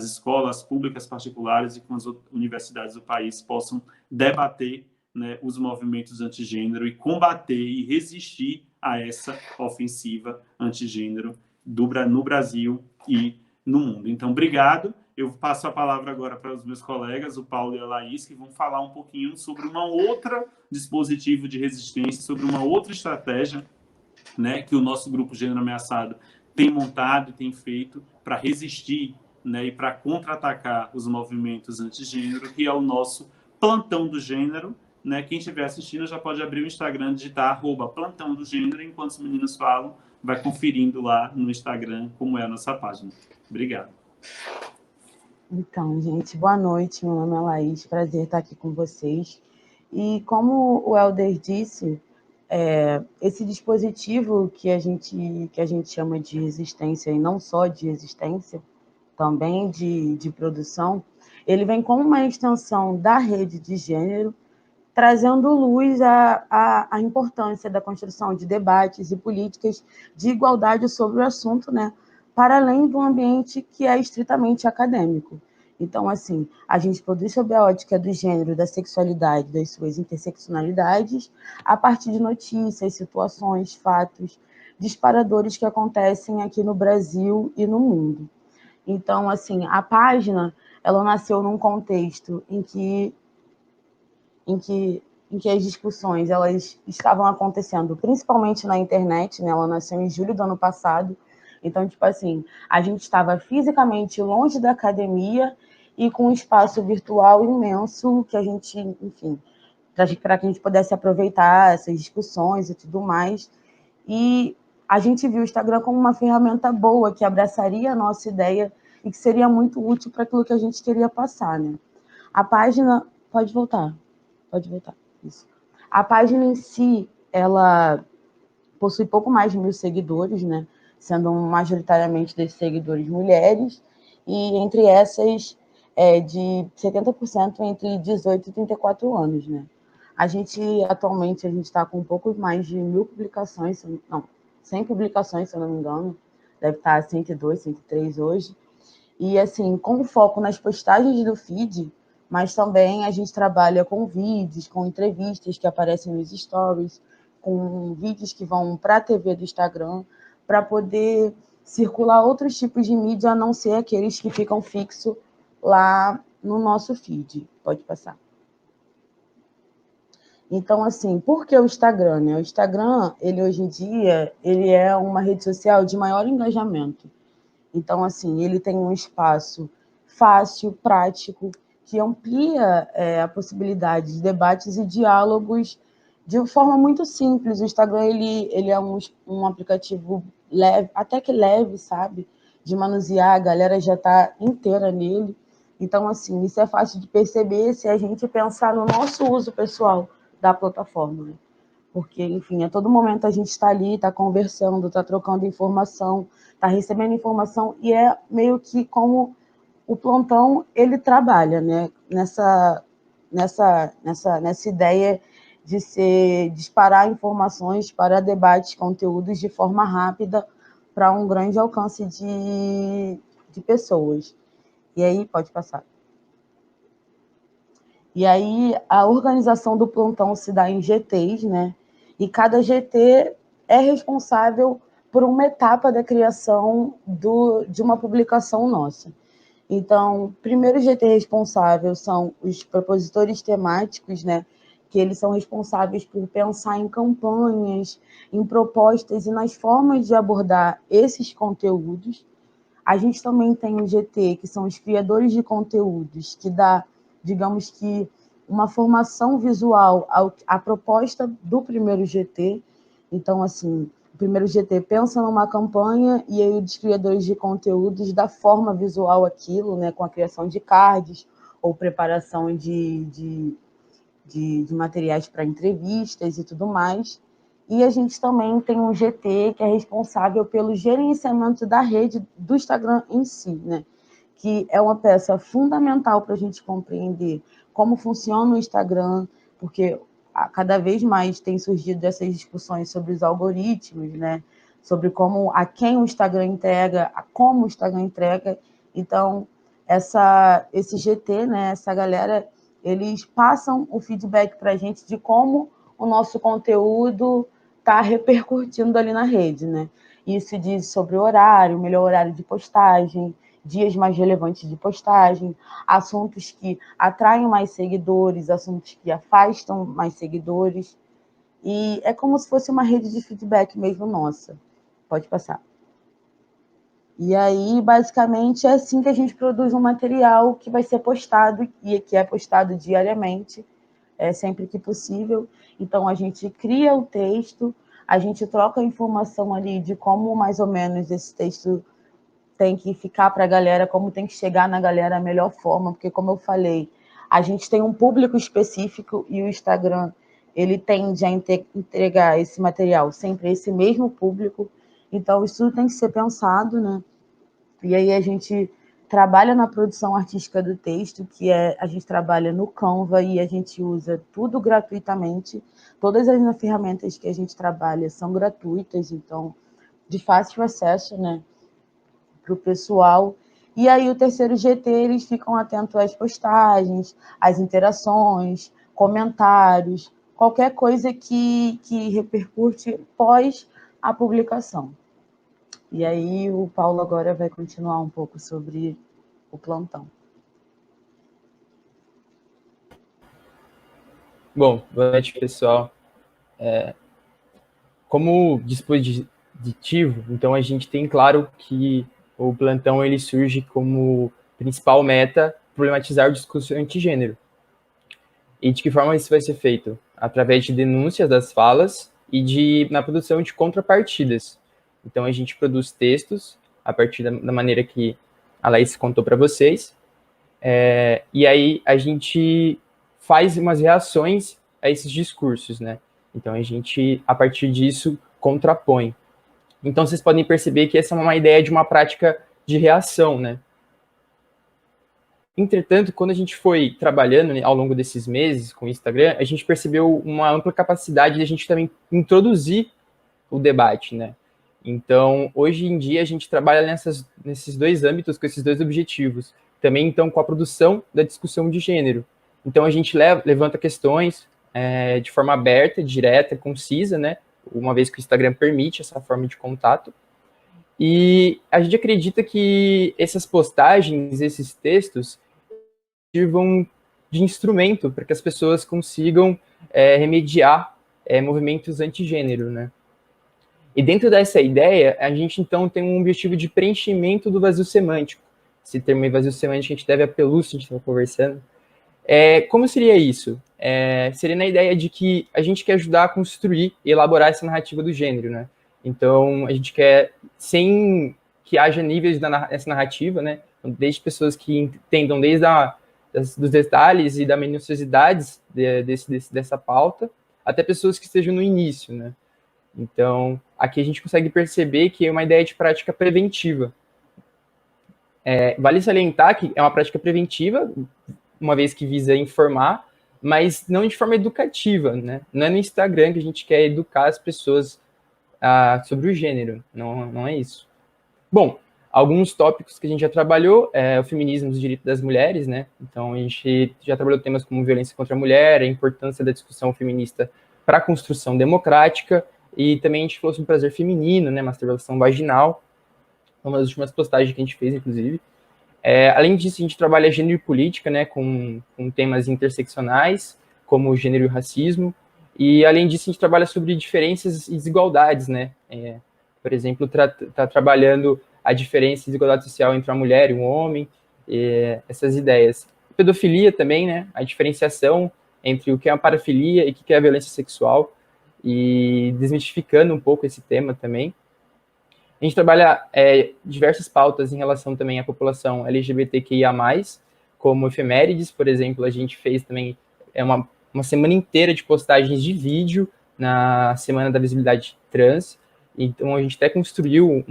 escolas públicas particulares e com as universidades do país possam debater, né, os movimentos antigênero e combater e resistir a essa ofensiva antigênero no Brasil e no mundo. Então, obrigado. Eu passo a palavra agora para os meus colegas, o Paulo e a Laís, que vão falar um pouquinho sobre uma outra dispositivo de resistência, sobre uma outra estratégia, né, que o nosso grupo Gênero Ameaçado tem montado e tem feito para resistir, né, e para contra-atacar os movimentos antigênero, que é o nosso Plantão do Gênero. Né? Quem estiver assistindo já pode abrir o Instagram, digitar @Plantão do Gênero, enquanto os meninos falam, vai conferindo lá no Instagram como é a nossa página. Obrigado. Então, gente, boa noite. Meu nome é Laís, prazer estar aqui com vocês. E como o Helder disse, esse dispositivo que a gente chama de resistência, e não só de resistência, também de produção, ele vem como uma extensão da rede de gênero, trazendo luz à importância da construção de debates e políticas de igualdade sobre o assunto, né, para além do ambiente que é estritamente acadêmico. Então, assim, a gente produz sob a ótica do gênero, da sexualidade, das suas interseccionalidades, a partir de notícias, situações, fatos, disparadores que acontecem aqui no Brasil e no mundo. Então, assim, a página, ela nasceu num contexto em que as discussões elas estavam acontecendo principalmente na internet, né? Ela nasceu em julho do ano passado. Então, tipo assim, a gente estava fisicamente longe da academia e com um espaço virtual imenso que a gente, enfim, para que a gente pudesse aproveitar essas discussões e tudo mais. E a gente viu o Instagram como uma ferramenta boa que abraçaria a nossa ideia e que seria muito útil para aquilo que a gente queria passar, né? A página... Pode voltar. Isso. A página em si, ela possui pouco mais de 1.000 seguidores, né? Sendo majoritariamente desses seguidores mulheres, e entre essas, de 70% entre 18 e 34 anos, né? Atualmente, a gente está com um pouco mais de 1.000 publicações, não, 100 publicações, se eu não me engano, deve estar 102, 103 hoje, e assim, com foco nas postagens do feed, mas também a gente trabalha com vídeos, com entrevistas que aparecem nos stories, com vídeos que vão para a TV do Instagram, para poder circular outros tipos de mídia, a não ser aqueles que ficam fixos lá no nosso feed. Pode passar. Então, assim, por que o Instagram, né? O Instagram, ele hoje em dia, ele é uma rede social de maior engajamento. Então, assim, ele tem um espaço fácil, prático, que amplia a possibilidade de debates e diálogos de forma muito simples. O Instagram ele é um aplicativo leve, até que leve, sabe? De manusear, a galera já está inteira nele. Então, assim, isso é fácil de perceber se a gente pensar no nosso uso pessoal da plataforma, né? Porque, enfim, a todo momento a gente está ali, está conversando, está trocando informação, está recebendo informação, e é meio que como o plantão ele trabalha, né? Nessa ideia de disparar informações para debates, conteúdos de forma rápida para um grande alcance de pessoas. E aí, pode passar. E aí, a organização do plantão se dá em GTs, né? E cada GT é responsável por uma etapa da criação de uma publicação nossa. Então, o primeiro GT responsável são os propositores temáticos, né? Que eles são responsáveis por pensar em campanhas, em propostas e nas formas de abordar esses conteúdos. A gente também tem o GT, que são os criadores de conteúdos, que dá, digamos que, uma formação visual à proposta do primeiro GT. Então, assim, o primeiro GT pensa numa campanha e aí os criadores de conteúdos dá forma visual àquilo, né, com a criação de cards ou preparação de materiais para entrevistas e tudo mais. E a gente também tem um GT que é responsável pelo gerenciamento da rede do Instagram em si, né? Que é uma peça fundamental para a gente compreender como funciona o Instagram, porque cada vez mais tem surgido essas discussões sobre os algoritmos, né? Sobre a quem o Instagram entrega, como o Instagram entrega, Então, esse GT, né, essa galera, eles passam o feedback para a gente de como o nosso conteúdo está repercutindo ali na rede, né? Isso diz sobre o horário, melhor horário de postagem, dias mais relevantes de postagem, assuntos que atraem mais seguidores, assuntos que afastam mais seguidores. E é como se fosse uma rede de feedback mesmo nossa. Pode passar. E aí, basicamente, é assim que a gente produz um material que vai ser postado e que é postado diariamente, sempre que possível. Então, a gente cria o texto, a gente troca a informação ali de como mais ou menos esse texto tem que ficar para a galera, como tem que chegar na galera a melhor forma, porque, como eu falei, a gente tem um público específico e o Instagram, ele tende a entregar esse material sempre a esse mesmo público, então isso tem que ser pensado, né? E aí a gente trabalha na produção artística do texto, a gente trabalha no Canva e a gente usa tudo gratuitamente. Todas as ferramentas que a gente trabalha são gratuitas, então de fácil acesso, né, para o pessoal. E aí o terceiro GT, eles ficam atentos às postagens, às interações, comentários, qualquer coisa que repercute pós a publicação. E aí o Paulo agora vai continuar um pouco sobre o plantão. Bom, boa noite, pessoal. Como dispositivo, então a gente tem claro que o plantão ele surge como principal meta problematizar o discurso antigênero. E de que forma isso vai ser feito? Através de denúncias das falas e na produção de contrapartidas. Então a gente produz textos a partir da maneira que a Laís contou para vocês, e aí a gente faz umas reações a esses discursos, né? Então a gente, a partir disso, contrapõe. Então vocês podem perceber que essa é uma ideia de uma prática de reação, né? Entretanto, quando a gente foi trabalhando, né, ao longo desses meses com o Instagram, a gente percebeu uma ampla capacidade de a gente também introduzir o debate, né? Então, hoje em dia, a gente trabalha nesses dois âmbitos, com esses dois objetivos. Também, então, com a produção da discussão de gênero. Então, a gente levanta questões de forma aberta, direta, concisa, né? Uma vez que o Instagram permite essa forma de contato. E a gente acredita que essas postagens, esses textos, sirvam de instrumento para que as pessoas consigam remediar movimentos antigênero, né? E dentro dessa ideia, a gente, então, tem um objetivo de preenchimento do vazio semântico. Esse termo vazio semântico a gente deve a Pelúcio, a gente estava conversando. Como seria isso? Seria na ideia de que a gente quer ajudar a construir e elaborar essa narrativa do gênero, né? Então, a gente quer, sem que haja níveis dessa narrativa, né? Desde pessoas que entendam desde dos detalhes e da minuciosidade dessa pauta, até pessoas que estejam no início, né? Então, aqui a gente consegue perceber que é uma ideia de prática preventiva. Vale salientar que é uma prática preventiva, uma vez que visa informar, mas não de forma educativa, né? Não é no Instagram que a gente quer educar as pessoas sobre o gênero, não é isso. Bom, alguns tópicos que a gente já trabalhou, o feminismo dos direitos das mulheres, né? Então, a gente já trabalhou temas como violência contra a mulher, a importância da discussão feminista para a construção democrática, e também a gente falou sobre prazer feminino, né? Masturbação vaginal, uma das últimas postagens que a gente fez, inclusive. Além disso, a gente trabalha gênero e política, né? Com temas interseccionais, como gênero e racismo, e além disso, a gente trabalha sobre diferenças e desigualdades, né? Por exemplo, tá trabalhando a diferença e desigualdade social entre uma mulher e um homem, essas ideias. Pedofilia também, né? A diferenciação entre o que é a parafilia e o que é a violência sexual, e desmistificando um pouco esse tema também. A gente trabalha diversas pautas em relação também à população LGBTQIA+, como efemérides, por exemplo, a gente fez também uma semana inteira de postagens de vídeo na Semana da Visibilidade Trans. Então, a gente até construiu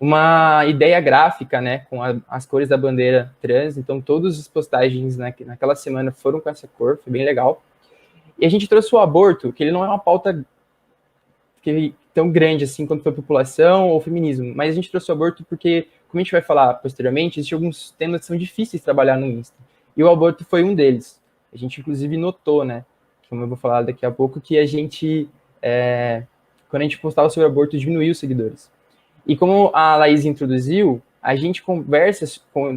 uma ideia gráfica, né, com as cores da bandeira trans. Então, todas as postagens naquela semana foram com essa cor, foi bem legal. E a gente trouxe o aborto, que ele não é uma pauta tão grande assim quanto foi a população ou o feminismo, mas a gente trouxe o aborto porque como a gente vai falar posteriormente, existem alguns temas que são difíceis de trabalhar no Insta. E o aborto foi um deles. A gente, inclusive, notou, né, como eu vou falar daqui a pouco, que a gente, quando a gente postava sobre aborto, diminuiu os seguidores. E como a Laís introduziu, a gente conversa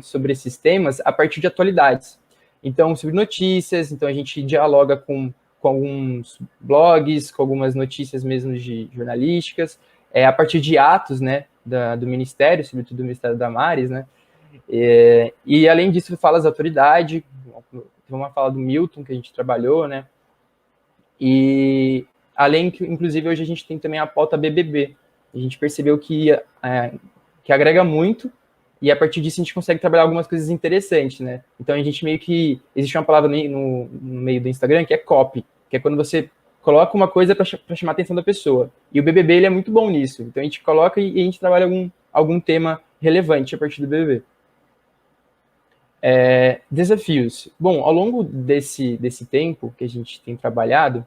sobre esses temas a partir de atualidades. Então, sobre notícias, então a gente dialoga com alguns blogs, com algumas notícias mesmo de jornalísticas, a partir de atos, né, do Ministério, sobretudo do Ministério da Damares, né, e além disso fala da autoridade, vamos falar do Milton, que a gente trabalhou, né, e além que, inclusive, hoje a gente tem também a pauta BBB, a gente percebeu que agrega muito, e a partir disso a gente consegue trabalhar algumas coisas interessantes, né? Então a gente meio que... Existe uma palavra no meio do Instagram que é copy, que é quando você coloca uma coisa para chamar a atenção da pessoa. E o BBB, ele é muito bom nisso. Então a gente coloca e a gente trabalha algum tema relevante a partir do BBB. Desafios. Bom, ao longo desse tempo que a gente tem trabalhado,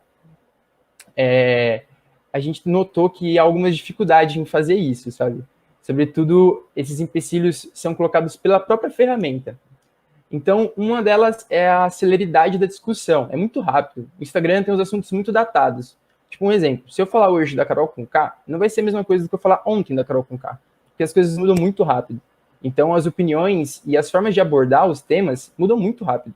a gente notou que há algumas dificuldades em fazer isso, sabe? Sobretudo, esses empecilhos são colocados pela própria ferramenta. Então, uma delas é a celeridade da discussão. É muito rápido. O Instagram tem uns assuntos muito datados. Tipo, um exemplo. Se eu falar hoje da Carol Conká, não vai ser a mesma coisa do que eu falar ontem da Carol Conká. Porque as coisas mudam muito rápido. Então, as opiniões e as formas de abordar os temas mudam muito rápido.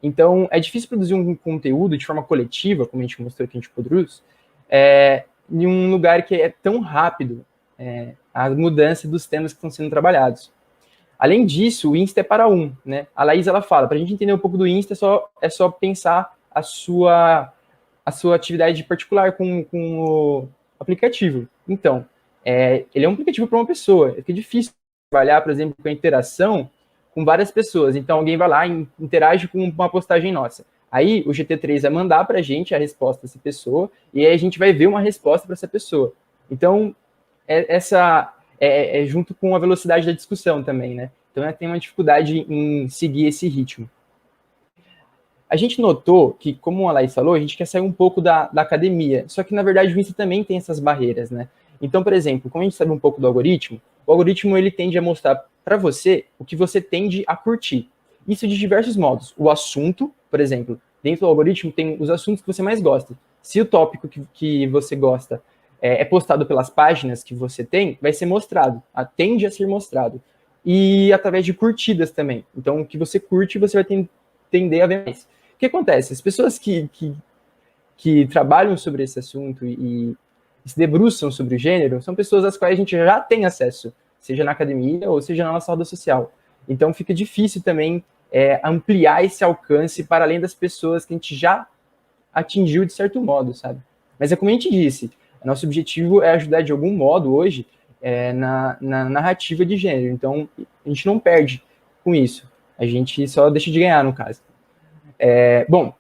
Então, é difícil produzir um conteúdo de forma coletiva, como a gente mostrou que a gente produz, em um lugar que é tão rápido a mudança dos temas que estão sendo trabalhados. Além disso, o Insta é para né? A Laís, ela fala, para a gente entender um pouco do Insta, é só pensar a sua atividade particular com o aplicativo. Então, ele é um aplicativo para uma pessoa. É difícil trabalhar, por exemplo, com a interação com várias pessoas. Então, alguém vai lá e interage com uma postagem nossa. Aí, o GT3 vai mandar para a gente a resposta dessa pessoa, e aí a gente vai ver uma resposta para essa pessoa. Então, junto com a velocidade da discussão também, né? Então, tem uma dificuldade em seguir esse ritmo. A gente notou que, como a Laís falou, a gente quer sair um pouco da academia, só que, na verdade, o Insta também tem essas barreiras, né? Então, por exemplo, como a gente sabe um pouco do algoritmo, o algoritmo ele tende a mostrar para você o que você tende a curtir. Isso de diversos modos. O assunto, por exemplo, dentro do algoritmo tem os assuntos que você mais gosta. Se o tópico que você gosta é postado pelas páginas que você tem, vai ser mostrado, tende a ser mostrado. E através de curtidas também. Então, o que você curte, você vai tender a ver mais. O que acontece? As pessoas que trabalham sobre esse assunto e se debruçam sobre o gênero, são pessoas às quais a gente já tem acesso, seja na academia ou seja na nossa roda social. Então fica difícil também ampliar esse alcance para além das pessoas que a gente já atingiu de certo modo, sabe? Mas é como a gente disse, nosso objetivo é ajudar de algum modo hoje na narrativa de gênero. Então a gente não perde com isso, a gente só deixa de ganhar no caso. Bom,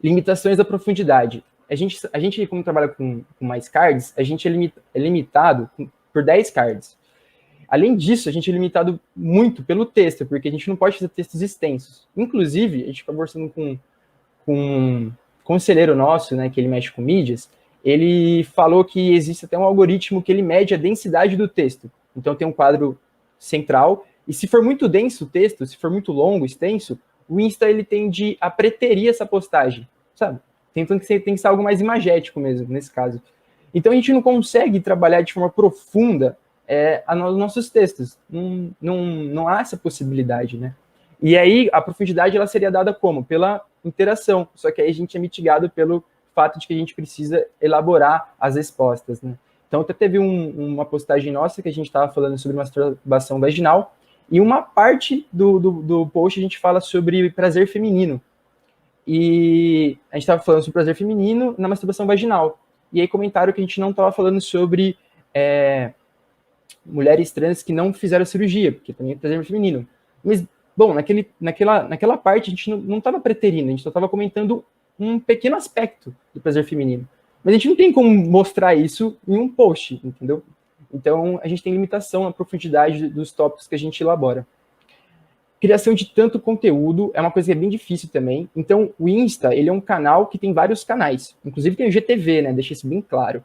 limitações da profundidade. A gente, como trabalha com mais cards, a gente é limitado por 10 cards. Além disso, a gente é limitado muito pelo texto, porque a gente não pode fazer textos extensos. Inclusive, a gente está conversando com um conselheiro nosso, né, que ele mexe com mídias, ele falou que existe até um algoritmo que ele mede a densidade do texto. Então, tem um quadro central, e se for muito denso o texto, se for muito longo, extenso, o Insta ele tende a preterir essa postagem, sabe? Tem que ser algo mais imagético mesmo, nesse caso. Então, a gente não consegue trabalhar de forma profunda nos nossos textos. Não há essa possibilidade, né? E aí, a profundidade ela seria dada como? Pela interação. Só que aí a gente é mitigado pelo fato de que a gente precisa elaborar as respostas, né? Então, até teve uma postagem nossa que a gente estava falando sobre masturbação vaginal, e uma parte do post a gente fala sobre prazer feminino. E a gente estava falando sobre prazer feminino na masturbação vaginal. E aí comentaram que a gente não estava falando sobre mulheres trans que não fizeram cirurgia, porque também é prazer feminino. Mas, bom, naquela parte a gente não estava preterindo, a gente só estava comentando um pequeno aspecto do prazer feminino. Mas a gente não tem como mostrar isso em um post, entendeu? Então, a gente tem limitação na profundidade dos tópicos que a gente elabora. Criação de tanto conteúdo é uma coisa que é bem difícil também. Então, o Insta, ele é um canal que tem vários canais. Inclusive tem o GTV, né? Deixa isso bem claro.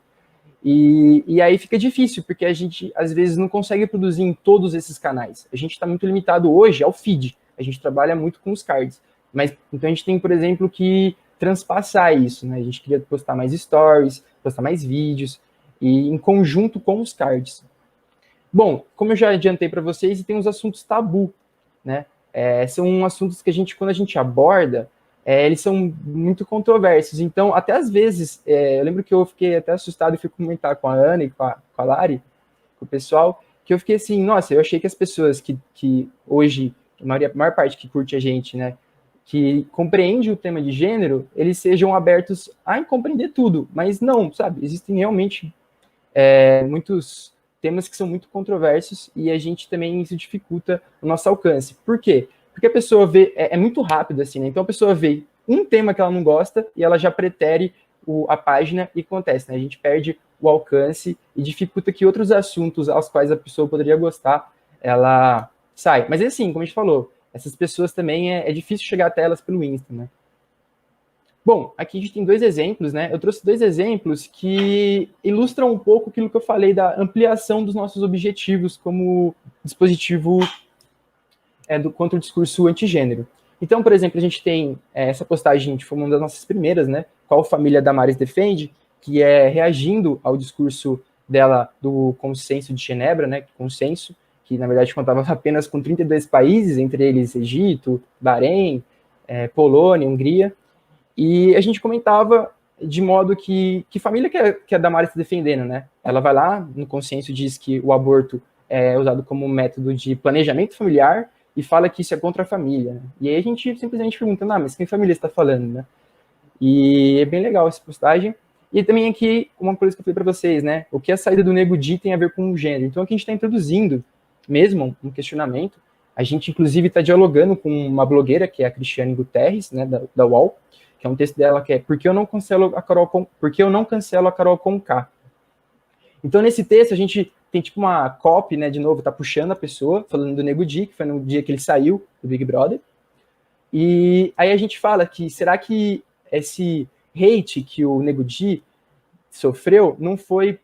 E aí fica difícil, porque a gente, às vezes, não consegue produzir em todos esses canais. A gente está muito limitado hoje ao feed. A gente trabalha muito com os cards. Mas, então, a gente tem, por exemplo, que transpassar isso, né? A gente queria postar mais stories, postar mais vídeos, e em conjunto com os cards. Bom, como eu já adiantei para vocês, tem uns assuntos tabu, né? São assuntos que a gente, quando a gente aborda, eles são muito controversos. Então, até às vezes, eu lembro que eu fiquei até assustado e fui comentar com a Ana e com a Lari, com o pessoal, que eu fiquei assim, nossa, eu achei que as pessoas que hoje, a maior parte que curte a gente, né, que compreende o tema de gênero, eles sejam abertos a compreender tudo, mas não, sabe? Existem realmente muitos temas que são muito controversos e a gente também isso dificulta o nosso alcance. Por quê? Porque a pessoa vê, é muito rápido assim, né? Então a pessoa vê um tema que ela não gosta e ela já pretere a página e acontece, né? A gente perde o alcance e dificulta que outros assuntos aos quais a pessoa poderia gostar, ela sai. Mas assim, como a gente falou, essas pessoas também é difícil chegar até elas pelo Insta, né? Bom, aqui a gente tem 2 exemplos, né? Eu trouxe 2 exemplos que ilustram um pouco aquilo que eu falei da ampliação dos nossos objetivos como dispositivo contra o discurso antigênero. Então, por exemplo, a gente tem essa postagem, foi uma das nossas primeiras, né? Qual família Damares defende, que é reagindo ao discurso dela do Consenso de Genebra, né? Consenso, que na verdade contava apenas com 32 países, entre eles Egito, Bahrein, Polônia, Hungria. E a gente comentava de modo que família que a Damares está defendendo, né? Ela vai lá, no consenso, diz que o aborto é usado como método de planejamento familiar e fala que isso é contra a família. Né? E aí a gente simplesmente pergunta, mas quem família está falando, né? E é bem legal essa postagem. E também aqui, uma coisa que eu falei para vocês, né? O que a saída do Nego Di tem a ver com o gênero. Então aqui a gente está introduzindo mesmo um questionamento. A gente, inclusive, está dialogando com uma blogueira, que é a Cristiane Guterres, né, da UOL, que é um texto dela que é Por que eu não cancelo a Carol Conká? Então, nesse texto, a gente tem tipo uma copy, né, de novo, tá puxando a pessoa, falando do Nego Di, que foi no dia que ele saiu do Big Brother. E aí a gente fala que, será que esse hate que o Nego Di sofreu não foi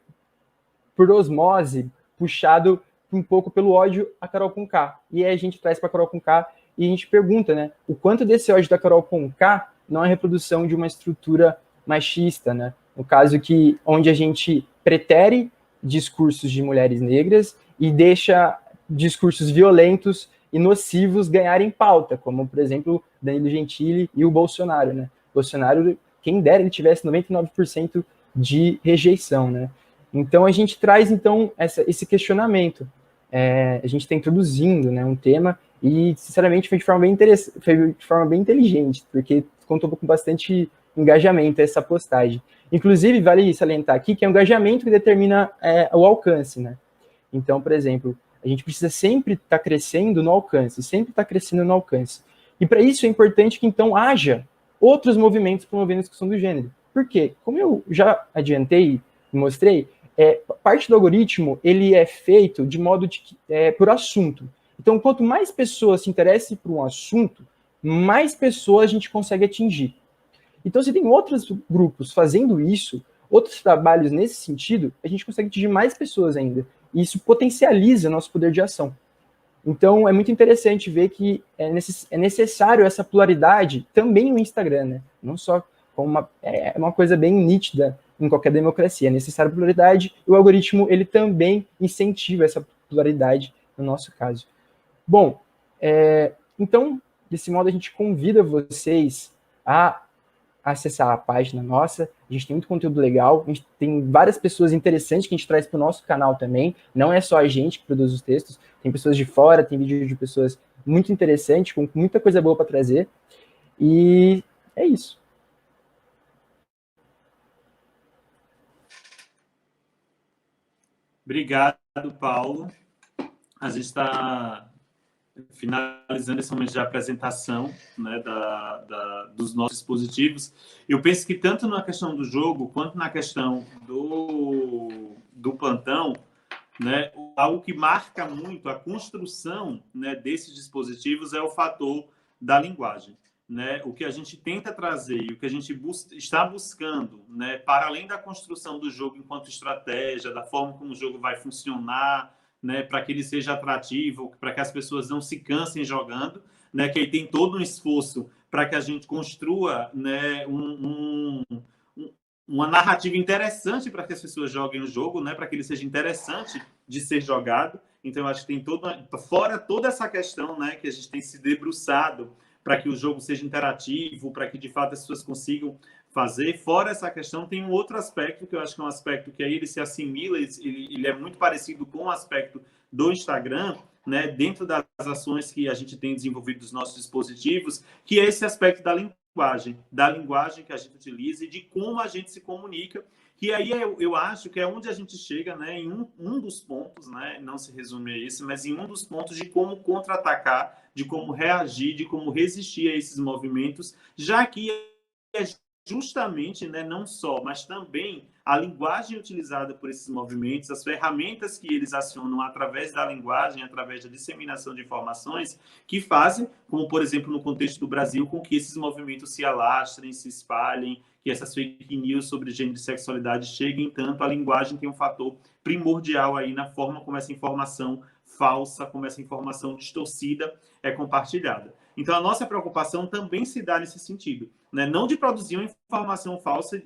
por osmose, puxado um pouco pelo ódio a Carol Conká? E aí a gente traz para Carol Conká e a gente pergunta, né, o quanto desse ódio da Carol Conká não é reprodução de uma estrutura machista, né? No caso onde a gente pretere discursos de mulheres negras e deixa discursos violentos e nocivos ganharem pauta, como, por exemplo, Danilo Gentili e o Bolsonaro, né? Bolsonaro, quem dera ele tivesse 99% de rejeição, né? Então, a gente traz, então, esse questionamento. A gente está introduzindo, né, um tema e, sinceramente, foi de forma bem inteligente, porque contou com bastante engajamento essa postagem. Inclusive, vale salientar aqui que é o engajamento que determina o alcance, né? Então, por exemplo, a gente precisa sempre estar crescendo no alcance, sempre estar crescendo no alcance. E para isso é importante que, então, haja outros movimentos promovendo a discussão do gênero. Por quê? Como eu já adiantei e mostrei, parte do algoritmo ele é feito de modo por assunto. Então, quanto mais pessoas se interessem por um assunto, mais pessoas a gente consegue atingir. Então, se tem outros grupos fazendo isso, outros trabalhos nesse sentido, a gente consegue atingir mais pessoas ainda. E isso potencializa nosso poder de ação. Então, é muito interessante ver que é necessário essa pluralidade também no Instagram, né? Não só como uma coisa bem nítida em qualquer democracia. É necessária pluralidade e o algoritmo ele também incentiva essa pluralidade no nosso caso. Bom, então, desse modo, a gente convida vocês a acessar a página nossa. A gente tem muito conteúdo legal, a gente tem várias pessoas interessantes que a gente traz para o nosso canal também. Não é só a gente que produz os textos, tem pessoas de fora, tem vídeos de pessoas muito interessantes, com muita coisa boa para trazer. E é isso. Obrigado, Paulo. A gente está finalizando esse momento de apresentação, né, dos nossos dispositivos. Eu penso que tanto na questão do jogo quanto na questão do plantão, né, algo que marca muito a construção, né, desses dispositivos é o fator da linguagem. né, o que a gente tenta trazer e o que a gente está buscando, né, para além da construção do jogo enquanto estratégia, da forma como o jogo vai funcionar, né, para que ele seja atrativo, para que as pessoas não se cansem jogando, né, que aí tem todo um esforço para que a gente construa, né, uma narrativa interessante para que as pessoas joguem o jogo, né, para que ele seja interessante de ser jogado. Então, eu acho que tem fora toda essa questão, né, que a gente tem se debruçado para que o jogo seja interativo, para que de fato as pessoas consigam fazer. Fora essa questão, tem um outro aspecto que eu acho que é um aspecto que aí ele se assimila, ele é muito parecido com o aspecto do Instagram, né, dentro das ações que a gente tem desenvolvido nos nossos dispositivos, que é esse aspecto da linguagem que a gente utiliza e de como a gente se comunica. E aí eu acho que é onde a gente chega, né, em um dos pontos, né, não se resume a isso, mas em um dos pontos de como contra-atacar, de como reagir, de como resistir a esses movimentos, já que é justamente, né, não só, mas também a linguagem utilizada por esses movimentos, as ferramentas que eles acionam através da linguagem, através da disseminação de informações, que fazem, como por exemplo no contexto do Brasil, com que esses movimentos se alastrem, se espalhem, que essas fake news sobre gênero e sexualidade cheguem tanto. A linguagem tem um fator primordial aí na forma como essa informação falsa, como essa informação distorcida é compartilhada. Então, a nossa preocupação também se dá nesse sentido, né? Não de produzir uma informação falsa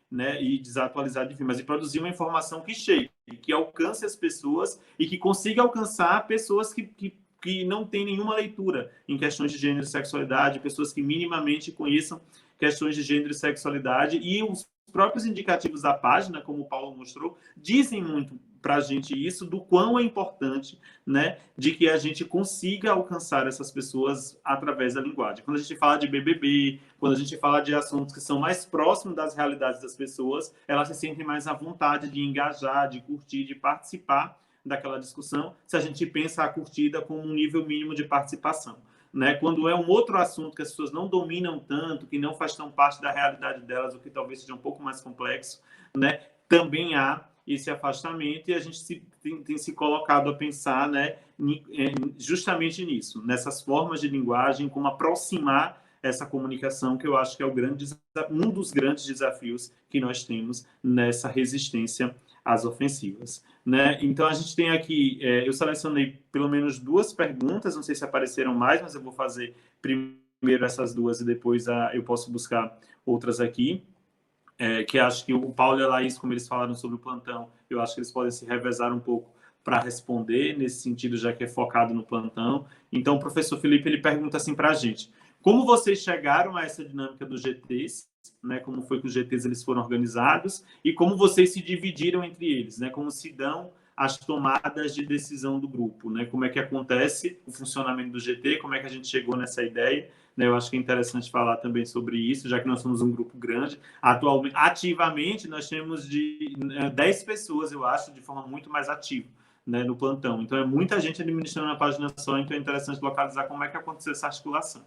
né, e desatualizada, enfim, mas de produzir uma informação que chegue, que alcance as pessoas e que consiga alcançar pessoas que não têm nenhuma leitura em questões de gênero e sexualidade, pessoas que minimamente conheçam questões de gênero e sexualidade, e os próprios indicativos da página, como o Paulo mostrou, dizem muito para a gente isso, do quão é importante, né, de que a gente consiga alcançar essas pessoas através da linguagem. Quando a gente fala de BBB, quando a gente fala de assuntos que são mais próximos das realidades das pessoas, elas se sentem mais à vontade de engajar, de curtir, de participar daquela discussão, se a gente pensa a curtida como um nível mínimo de participação. Né? Quando é um outro assunto que as pessoas não dominam tanto, que não faz tão parte da realidade delas, o que talvez seja um pouco mais complexo, né? Também há esse afastamento e a gente tem se colocado a pensar, né, justamente nisso, nessas formas de linguagem, como aproximar essa comunicação, que eu acho que é um dos grandes desafios que nós temos nessa resistência às ofensivas. Né? Então, a gente tem aqui, eu selecionei pelo menos 2 perguntas, não sei se apareceram mais, mas eu vou fazer primeiro essas 2 e depois eu posso buscar outras aqui, que acho que o Paulo e a Laís, como eles falaram sobre o plantão, eu acho que eles podem se revezar um pouco para responder, nesse sentido, já que é focado no plantão. Então, o professor Felipe, ele pergunta assim para a gente: como vocês chegaram a essa dinâmica dos GTs, né? Como foi que os GTs eles foram organizados e como vocês se dividiram entre eles, né? Como se dão as tomadas de decisão do grupo, né? Como é que acontece o funcionamento do GT, como é que a gente chegou nessa ideia, né? Eu acho que é interessante falar também sobre isso, já que nós somos um grupo grande. Atualmente, ativamente, nós temos 10 pessoas, eu acho, de forma muito mais ativa, né, no plantão. Então, é muita gente administrando a página só, então é interessante localizar como é que aconteceu essa articulação.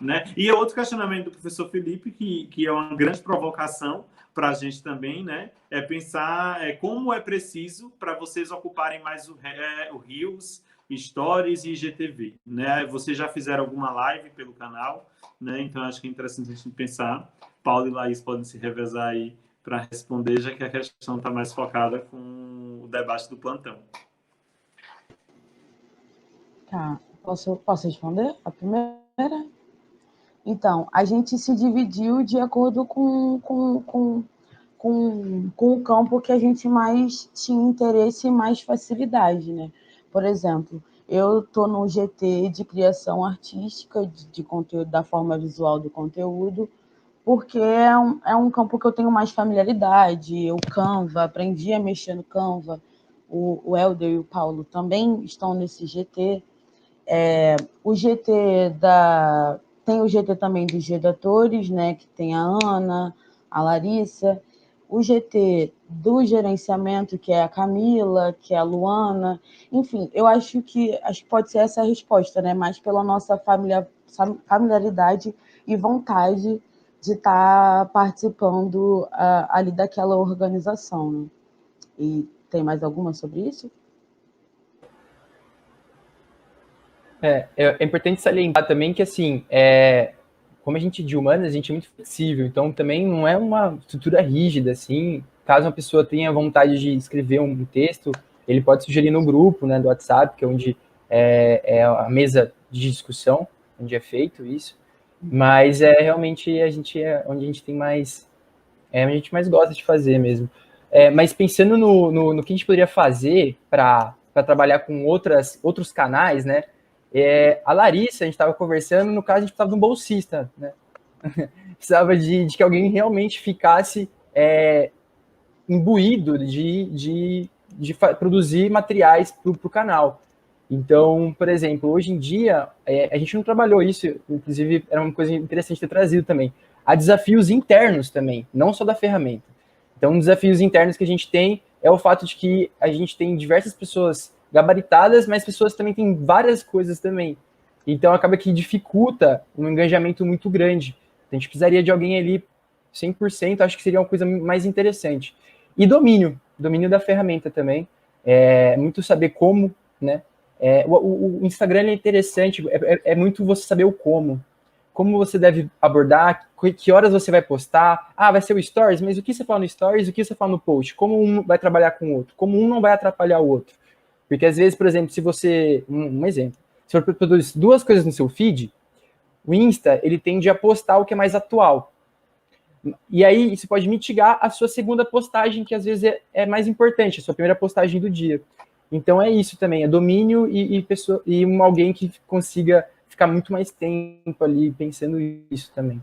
Né? E outro questionamento do professor Felipe, que é uma grande provocação para a gente também, né, é pensar como é preciso para vocês ocuparem mais o Reels, Stories e IGTV. Né? Vocês já fizeram alguma live pelo canal, né? Então acho que é interessante a gente pensar. Paulo e Laís podem se revezar aí para responder, já que a questão está mais focada com o debate do plantão. Tá, posso responder a primeira? Então, a gente se dividiu de acordo com o campo que a gente mais tinha interesse e mais facilidade, né? Por exemplo, eu estou no GT de criação artística, de conteúdo, da forma visual do conteúdo, porque é um campo que eu tenho mais familiaridade. O Canva, aprendi a mexer no Canva. O Helder e o Paulo também estão nesse GT. O GT tem o GT também dos redatores, né, que tem a Ana, a Larissa, o GT do gerenciamento, que é a Camila, que é a Luana. Enfim, eu acho que pode ser essa a resposta, né, mais pela nossa familiaridade e vontade de estar participando ali daquela organização. Né? E tem mais alguma sobre isso? É importante salientar também que, assim, como a gente é de humanas, a gente é muito flexível, então também não é uma estrutura rígida, assim. Caso uma pessoa tenha vontade de escrever um texto, ele pode sugerir no grupo, né, do WhatsApp, que é onde é a mesa de discussão, onde é feito isso. Mas realmente onde a gente tem mais, onde a gente mais gosta de fazer mesmo. Mas pensando no que a gente poderia fazer para trabalhar com outros canais, né? A Larissa, a gente estava conversando, no caso a gente precisava de um bolsista, né? Precisava de que alguém realmente ficasse imbuído de produzir materiais para o canal. Então, por exemplo, hoje em dia, a gente não trabalhou isso, inclusive era uma coisa interessante ter trazido também. Há desafios internos também, não só da ferramenta. Então, desafios internos que a gente tem é o fato de que a gente tem diversas pessoas gabaritadas, mas pessoas também têm várias coisas também. Então, acaba que dificulta um engajamento muito grande. A gente precisaria de alguém ali 100%, acho que seria uma coisa mais interessante. E domínio da ferramenta também. Muito saber como, né? O Instagram é interessante, é muito você saber o como você deve abordar, que horas você vai postar, vai ser o Stories, mas o que você fala no Stories, o que você fala no post, como um vai trabalhar com o outro, como um não vai atrapalhar o outro. Porque às vezes, por exemplo, se você, um exemplo, se você produz duas coisas no seu feed, o Insta, ele tende a postar o que é mais atual. E aí, isso pode mitigar a sua segunda postagem, que às vezes é mais importante, a sua primeira postagem do dia. Então é isso também, é domínio e alguém que consiga ficar muito mais tempo ali pensando isso também.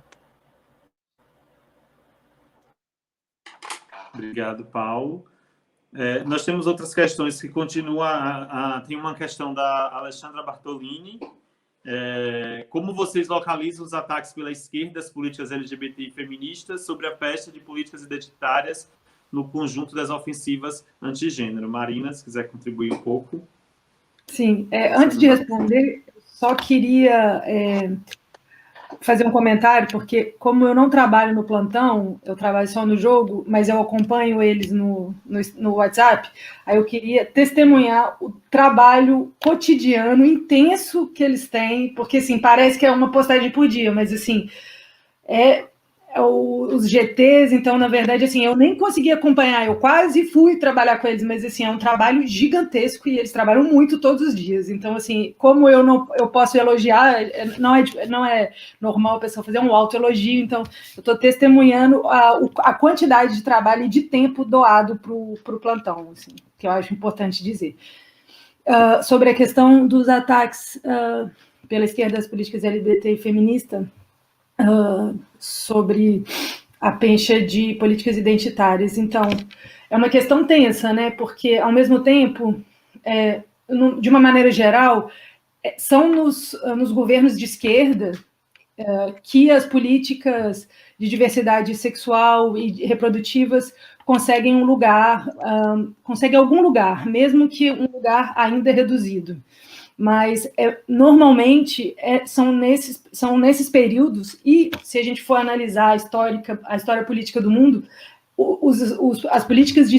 Obrigado, Paulo. Nós temos outras questões que continuam. Tem uma questão da Alexandra Bartolini. Como vocês localizam os ataques pela esquerda, as políticas LGBT e feministas, sobre a peste de políticas identitárias no conjunto das ofensivas antigênero? Marina, se quiser contribuir um pouco. Sim, antes de responder, só queria fazer um comentário, porque como eu não trabalho no plantão, eu trabalho só no jogo, mas eu acompanho eles no WhatsApp, aí eu queria testemunhar o trabalho cotidiano, intenso que eles têm, porque, assim, parece que é uma postagem por dia, mas, assim, os GTs, então, na verdade, assim, eu nem consegui acompanhar, eu quase fui trabalhar com eles, mas, assim, é um trabalho gigantesco e eles trabalham muito todos os dias. Então, assim, como eu posso elogiar, não é normal a pessoa fazer um autoelogio, então eu estou testemunhando a quantidade de trabalho e de tempo doado para o plantão, assim, que eu acho importante dizer. Sobre a questão dos ataques pela esquerda das políticas LGBT e feminista, sobre a pencha de políticas identitárias. Então, é uma questão tensa, né? Porque, ao mesmo tempo, de uma maneira geral, são nos governos de esquerda que as políticas de diversidade sexual e reprodutivas conseguem um lugar, conseguem algum lugar, mesmo que um lugar ainda reduzido. Mas normalmente são nesses períodos, e se a gente for analisar a história política do mundo, as políticas de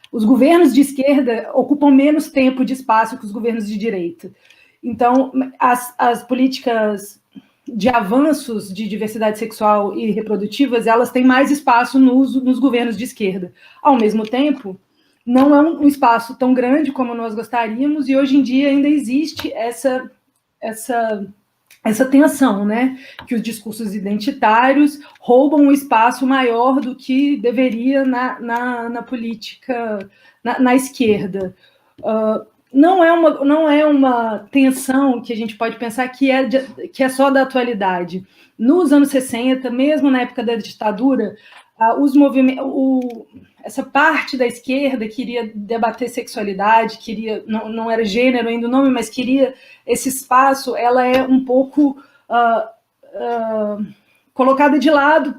os governos de esquerda ocupam menos tempo de espaço que os governos de direita. Então, as políticas de avanços de diversidade sexual e reprodutivas, elas têm mais espaço nos governos de esquerda. Ao mesmo tempo, não é um espaço tão grande como nós gostaríamos, e hoje em dia ainda existe essa tensão, né? Que os discursos identitários roubam um espaço maior do que deveria na política, na esquerda. Não é uma tensão que a gente pode pensar que é só da atualidade. Nos anos 60, mesmo na época da ditadura, os movimentos, essa parte da esquerda queria debater sexualidade, não era gênero ainda o nome, mas queria esse espaço, ela é um pouco colocada de lado,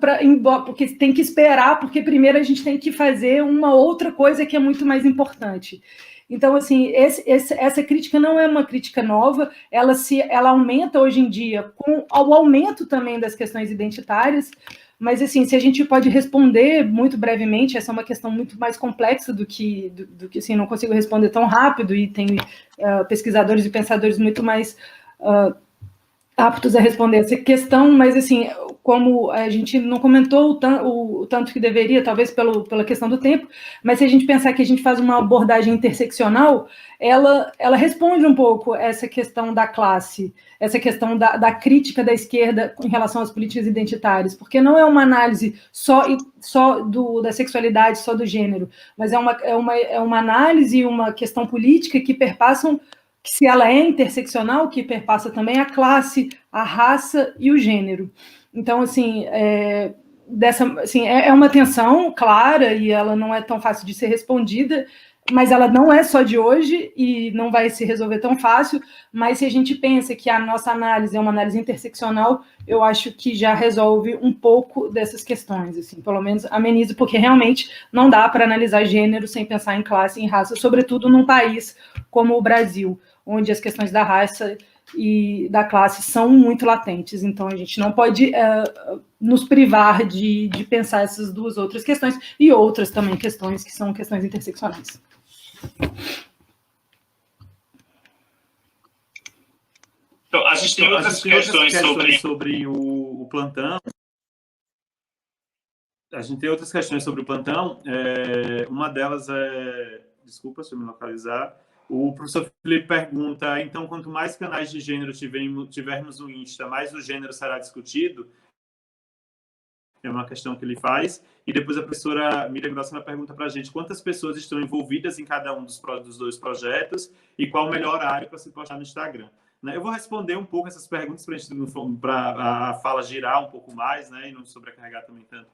porque tem que esperar, porque primeiro a gente tem que fazer uma outra coisa que é muito mais importante. Então, assim, essa crítica não é uma crítica nova, ela aumenta hoje em dia com o aumento também das questões identitárias, Mas, assim, se a gente pode responder muito brevemente, essa é uma questão muito mais complexa do que assim, não consigo responder tão rápido, e tem pesquisadores e pensadores muito mais aptos a responder essa questão, mas, assim, como a gente não comentou o tanto que deveria, talvez pela questão do tempo, mas se a gente pensar que a gente faz uma abordagem interseccional, ela responde um pouco essa questão da classe, essa questão da crítica da esquerda em relação às políticas identitárias, porque não é uma análise só da sexualidade, só do gênero, mas é uma análise e uma questão política que perpassam, que, se ela é interseccional, que perpassa também a classe, a raça e o gênero. Então, assim, é uma tensão clara, e ela não é tão fácil de ser respondida, mas ela não é só de hoje e não vai se resolver tão fácil, mas se a gente pensa que a nossa análise é uma análise interseccional, eu acho que já resolve um pouco dessas questões, assim, pelo menos ameniza, porque realmente não dá para analisar gênero sem pensar em classe e em raça, sobretudo num país como o Brasil, onde as questões da raça e da classe são muito latentes. Então, a gente não pode nos privar de pensar essas duas outras questões, e outras também questões que são questões interseccionais. Então, a gente tem outras questões sobre o plantão. A gente tem outras questões sobre o plantão. Uma delas é... Desculpa, deixa eu me localizar. O professor Felipe pergunta, então, quanto mais canais de gênero tivermos no Insta, mais o gênero será discutido? É uma questão que ele faz. E depois a professora Miriam Grossman pergunta para a gente quantas pessoas estão envolvidas em cada um dos dois projetos e qual o melhor horário para se postar no Instagram. Eu vou responder um pouco essas perguntas para a fala girar um pouco mais, né, e não sobrecarregar também tanto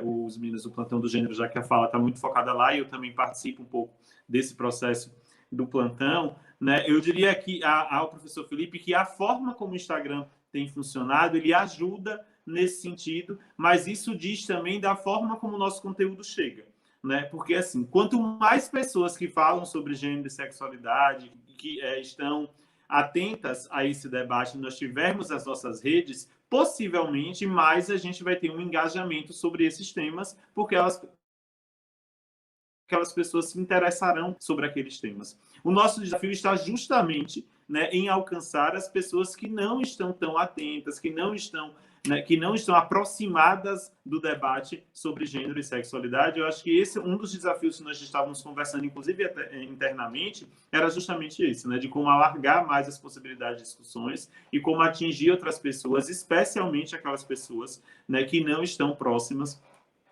os meninos do plantão do gênero, já que a fala está muito focada lá e eu também participo um pouco desse processo do plantão. Né? Eu diria que ao professor Felipe que a forma como o Instagram tem funcionado, ele ajuda nesse sentido, mas isso diz também da forma como o nosso conteúdo chega. Né? Porque, assim, quanto mais pessoas que falam sobre gênero e sexualidade, que estão atentas a esse debate, nós tivermos as nossas redes, possivelmente mais a gente vai ter um engajamento sobre esses temas, porque aquelas pessoas se interessarão sobre aqueles temas. O nosso desafio está justamente, né, em alcançar as pessoas que não estão tão atentas, que não estão aproximadas do debate sobre gênero e sexualidade. Eu acho que esse um dos desafios que nós estávamos conversando, inclusive internamente, era justamente esse, né, de como alargar mais as possibilidades de discussões e como atingir outras pessoas, especialmente aquelas pessoas, né, que não estão próximas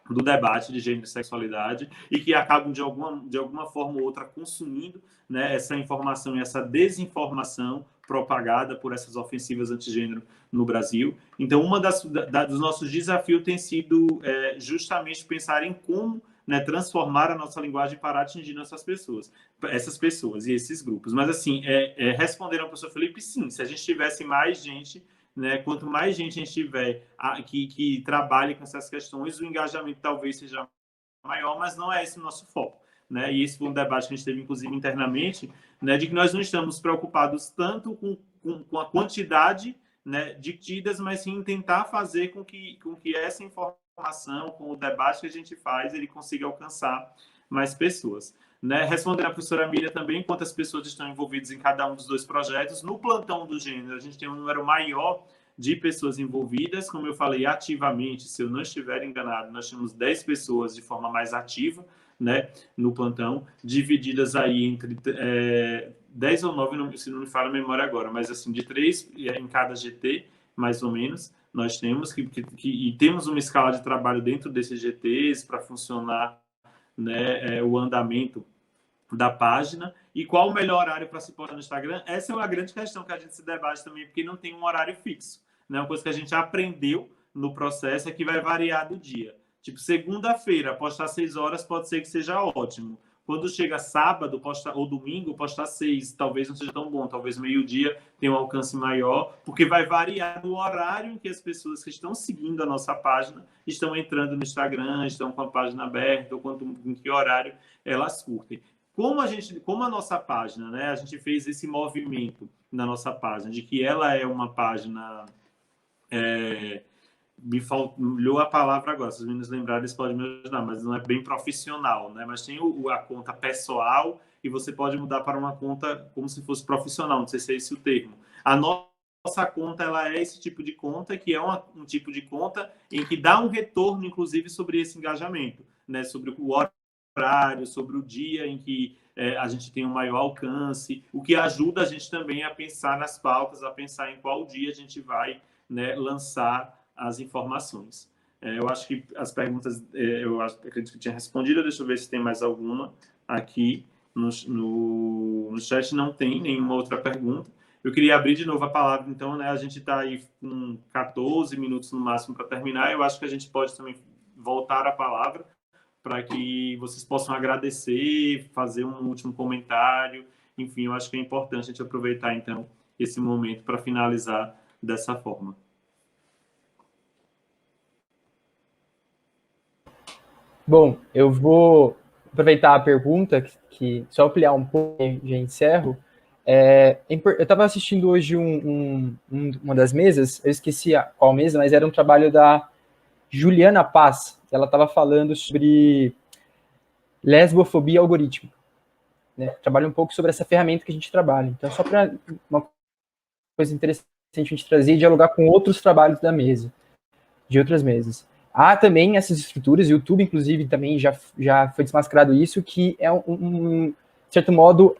do debate de gênero e sexualidade e que acabam de alguma forma ou outra consumindo, né, essa informação e essa desinformação propagada por essas ofensivas antigênero no Brasil. Então, dos nossos desafios tem sido justamente pensar em como, né, transformar a nossa linguagem para atingir essas pessoas e esses grupos. Mas, assim, respondendo ao professor Felipe, sim, se a gente tivesse mais gente, né, quanto mais gente a gente tiver que trabalhe com essas questões, o engajamento talvez seja maior, mas não é esse o nosso foco. Né? E esse foi um debate que a gente teve, inclusive, internamente, né, de que nós não estamos preocupados tanto com a quantidade, né, de tidas, mas sim em tentar fazer com que essa informação, com o debate que a gente faz, ele consiga alcançar mais pessoas. Né? Respondendo à professora Miriam também, quantas pessoas estão envolvidas em cada um dos dois projetos. No plantão do gênero, a gente tem um número maior de pessoas envolvidas, como eu falei, ativamente, se eu não estiver enganado, nós temos 10 pessoas de forma mais ativa, né, no plantão, divididas aí entre 10 ou 9, se não me falha a memória agora, mas assim, de 3 em cada GT, mais ou menos, nós temos e temos uma escala de trabalho dentro desses GTs para funcionar, né, o andamento da página. E qual o melhor horário para se postar no Instagram? Essa é uma grande questão que a gente se debate também, porque não tem um horário fixo. Né? Uma coisa que a gente aprendeu no processo é que vai variar do dia. Tipo, segunda-feira, postar 6 horas pode ser que seja ótimo. Quando chega sábado ou domingo, postar 6, talvez não seja tão bom. Talvez meio-dia tenha um alcance maior, porque vai variar no horário em que as pessoas que estão seguindo a nossa página estão entrando no Instagram, estão com a página aberta, ou em que horário elas curtem. Como a nossa página, né, a gente fez esse movimento na nossa página, de que ela é uma página me falhou a palavra agora, se os meninos lembrarem, eles podem me ajudar, mas não é bem profissional, né? Mas tem a conta pessoal e você pode mudar para uma conta como se fosse profissional, não sei se é esse o termo. A nossa conta, ela é esse tipo de conta, que é um tipo de conta em que dá um retorno, inclusive, sobre esse engajamento, né? Sobre o horário, sobre o dia em que a gente tem um maior alcance, o que ajuda a gente também a pensar nas pautas, a pensar em qual dia a gente vai, né, lançar as informações. Eu acho que as perguntas, eu acredito que tinha respondido, deixa eu ver se tem mais alguma aqui no chat, não tem nenhuma outra pergunta. Eu queria abrir de novo a palavra, então, né, a gente está aí com 14 minutos no máximo para terminar, eu acho que a gente pode também voltar a palavra para que vocês possam agradecer, fazer um último comentário, enfim, eu acho que é importante a gente aproveitar, então, esse momento para finalizar dessa forma. Bom, eu vou aproveitar a pergunta, que só ampliar um pouco e já encerro. Eu estava assistindo hoje uma das mesas, eu esqueci qual mesa, mas era um trabalho da Juliana Paz. Ela estava falando sobre lesbofobia algorítmica, né? Trabalha um pouco sobre essa ferramenta que a gente trabalha. Então, só para uma coisa interessante a gente trazer e dialogar com outros trabalhos da mesa, de outras mesas. Há também essas estruturas, o YouTube, inclusive, também já foi desmascarado isso, que é de certo modo,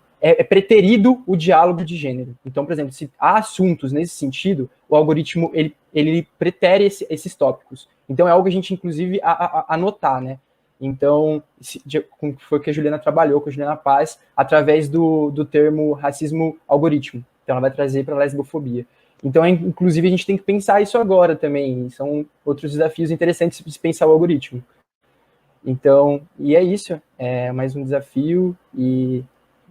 preterido o diálogo de gênero. Então, por exemplo, se há assuntos nesse sentido, o algoritmo, ele pretere esses tópicos. Então, é algo que a gente, inclusive, anotar, né? Então, foi o que a Juliana trabalhou, com a Juliana Paz, através do termo racismo algoritmo. Então, ela vai trazer para a lesbofobia. Então, inclusive, a gente tem que pensar isso agora também. São outros desafios interessantes de pensar o algoritmo. Então, e é isso. É mais um desafio e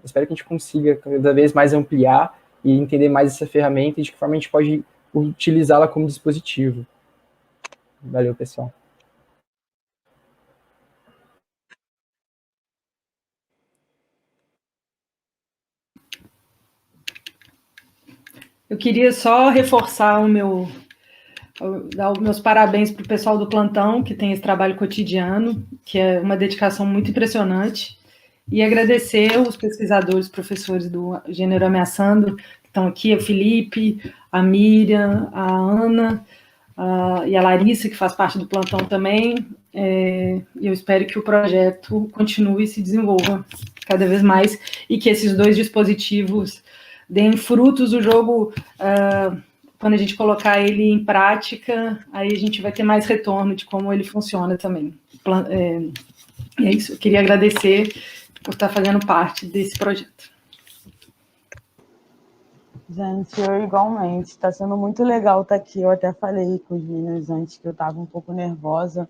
espero que a gente consiga cada vez mais ampliar e entender mais essa ferramenta e de que forma a gente pode utilizá-la como dispositivo. Valeu, pessoal. Eu queria só reforçar dar os meus parabéns para o pessoal do plantão, que tem esse trabalho cotidiano, que é uma dedicação muito impressionante, e agradecer os pesquisadores, professores do Gênero Ameaçando, que estão aqui, o Felipe, a Miriam, a Ana e a Larissa, que faz parte do plantão também. E eu espero que o projeto continue e se desenvolva cada vez mais, e que esses dois dispositivos deem frutos. O jogo, quando a gente colocar ele em prática, aí a gente vai ter mais retorno de como ele funciona também. É isso, eu queria agradecer por estar fazendo parte desse projeto. Gente, eu igualmente, está sendo muito legal estar aqui. Eu até falei com os meninos antes que eu estava um pouco nervosa,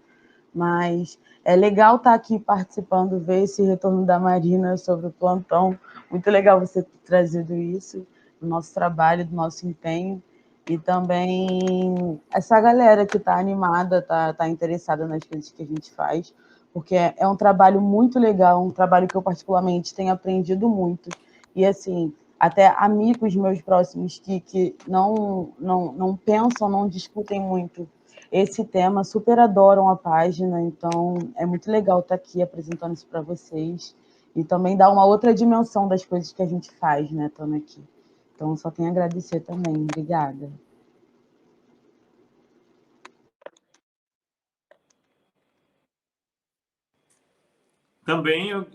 mas é legal estar aqui participando, ver esse retorno da Marina sobre o plantão. Muito legal você ter trazido isso, do nosso trabalho, do nosso empenho. E também essa galera que está animada, está interessada nas coisas que a gente faz, porque é um trabalho muito legal, um trabalho que eu particularmente tenho aprendido muito. E assim, até amigos meus próximos que não pensam, não discutem muito esse tema, super adoram a página, então é muito legal estar aqui apresentando isso para vocês e também dar uma outra dimensão das coisas que a gente faz, né, estando aqui. Então, só tenho a agradecer também. Obrigada. Também eu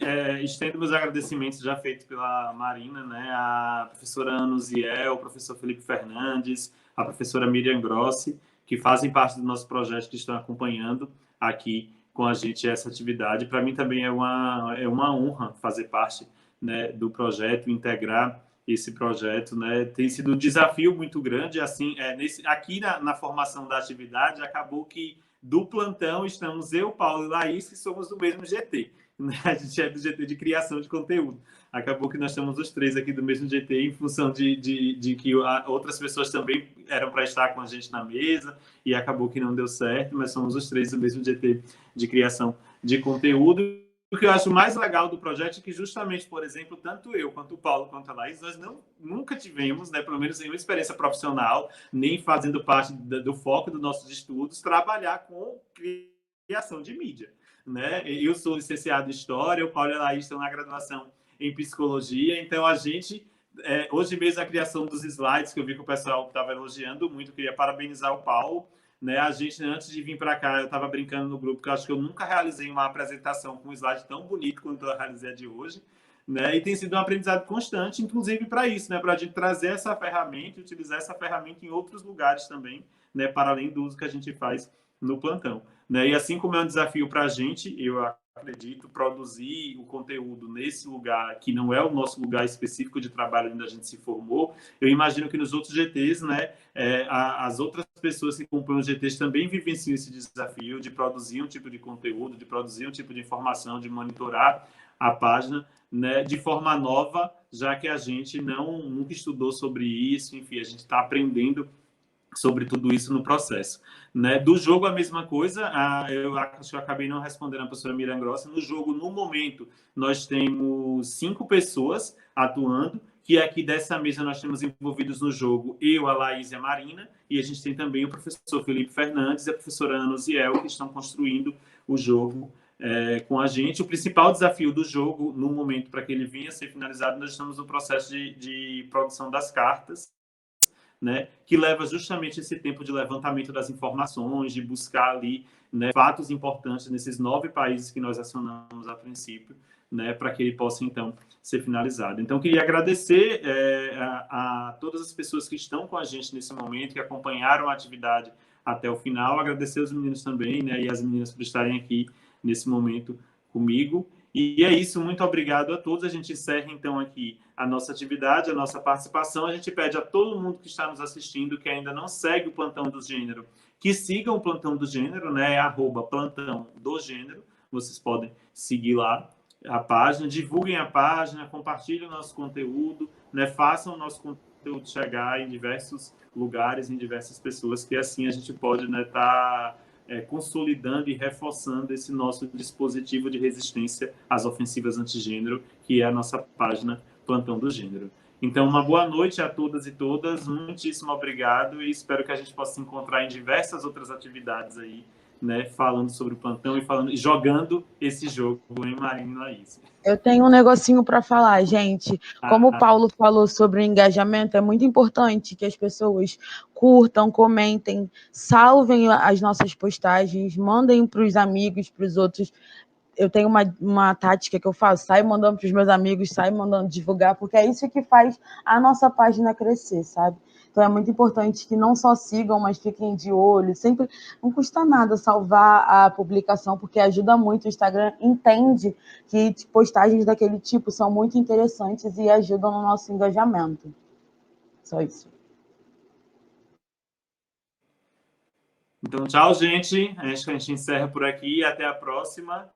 estendo meus agradecimentos já feitos pela Marina, né, a professora Ana Uziel, o professor Felipe Fernandes, a professora Miriam Grossi, que fazem parte do nosso projeto, que estão acompanhando aqui com a gente essa atividade. Para mim também é uma honra fazer parte, né, do projeto, integrar esse projeto, né? Tem sido um desafio muito grande, assim, aqui na formação da atividade, acabou que do plantão estamos eu, Paulo e Laís, que somos do mesmo GT. A gente é do GT de criação de conteúdo. Acabou que nós estamos os três aqui do mesmo GT, em função de que outras pessoas também eram para estar com a gente na mesa, e acabou que não deu certo, mas somos os três do mesmo GT de criação de conteúdo. o que eu acho mais legal do projeto é que, justamente, por exemplo, tanto eu, quanto o Paulo, quanto a Laís, nós nunca tivemos, né, pelo menos nenhuma experiência profissional, nem fazendo parte do foco dos nossos estudos, trabalhar com criação de mídia. Né? Eu sou licenciado em História, o Paulo e a Laís estão na graduação em Psicologia, então a gente, hoje mesmo, a criação dos slides, que eu vi que o pessoal estava elogiando muito, queria parabenizar o Paulo. Né? A gente, antes de vir para cá, eu estava brincando no grupo que eu acho que eu nunca realizei uma apresentação com um slide tão bonito quanto eu realizei a de hoje. Né? E tem sido um aprendizado constante, inclusive para isso, né? Para a gente trazer essa ferramenta e utilizar essa ferramenta em outros lugares também, né? Para além do uso que a gente faz no plantão. Né? E assim como é um desafio para a gente, eu acredito, produzir o conteúdo nesse lugar, que não é o nosso lugar específico de trabalho onde a gente se formou, eu imagino que nos outros GTs, né, as outras pessoas que compõem os GTs também vivenciam esse desafio de produzir um tipo de conteúdo, de produzir um tipo de informação, de monitorar a página, né, de forma nova, já que a gente nunca estudou sobre isso, enfim, a gente está aprendendo sobre tudo isso no processo. Né? Do jogo, a mesma coisa, eu acho que eu acabei não respondendo a professora Miriam Grossa. No jogo, no momento, nós temos 5 pessoas atuando, que aqui dessa mesa nós temos envolvidos no jogo eu, a Laís e a Marina, e a gente tem também o professor Felipe Fernandes e a professora Ana Ziel, que estão construindo o jogo com a gente. O principal desafio do jogo, no momento, para que ele venha a ser finalizado, nós estamos no processo de produção das cartas, né, que leva justamente esse tempo de levantamento das informações, de buscar ali, né, fatos importantes nesses 9 países que nós acionamos a princípio, né, para que ele possa, então, ser finalizado. Então, queria agradecer a todas as pessoas que estão com a gente nesse momento, que acompanharam a atividade até o final, agradecer os meninos também, né, e as meninas por estarem aqui nesse momento comigo. E é isso, muito obrigado a todos. A gente encerra, então, aqui a nossa atividade, a nossa participação. A gente pede a todo mundo que está nos assistindo, que ainda não segue o Plantão do Gênero, que sigam o Plantão do Gênero, né? @Plantão do Gênero. Vocês podem seguir lá a página, divulguem a página, compartilhem o nosso conteúdo, né? Façam o nosso conteúdo chegar em diversos lugares, em diversas pessoas, que assim a gente pode, né, consolidando e reforçando esse nosso dispositivo de resistência às ofensivas antigênero, que é a nossa página Plantão do Gênero. Então, uma boa noite a todas e todas, muitíssimo obrigado e espero que a gente possa se encontrar em diversas outras atividades aí, né, falando sobre o plantão e jogando esse jogo em Marina e Laís. Eu tenho um negocinho para falar, gente. Como o Paulo falou sobre o engajamento, é muito importante que as pessoas curtam, comentem, salvem as nossas postagens, mandem para os amigos, para os outros. Eu tenho uma tática que eu faço, saio mandando para os meus amigos, saio mandando divulgar, porque é isso que faz a nossa página crescer, sabe? Então é muito importante que não só sigam, mas fiquem de olho. Sempre não custa nada salvar a publicação, porque ajuda muito. O Instagram entende que postagens daquele tipo são muito interessantes e ajudam no nosso engajamento. Só isso. Então, tchau, gente. Acho que a gente encerra por aqui. Até a próxima.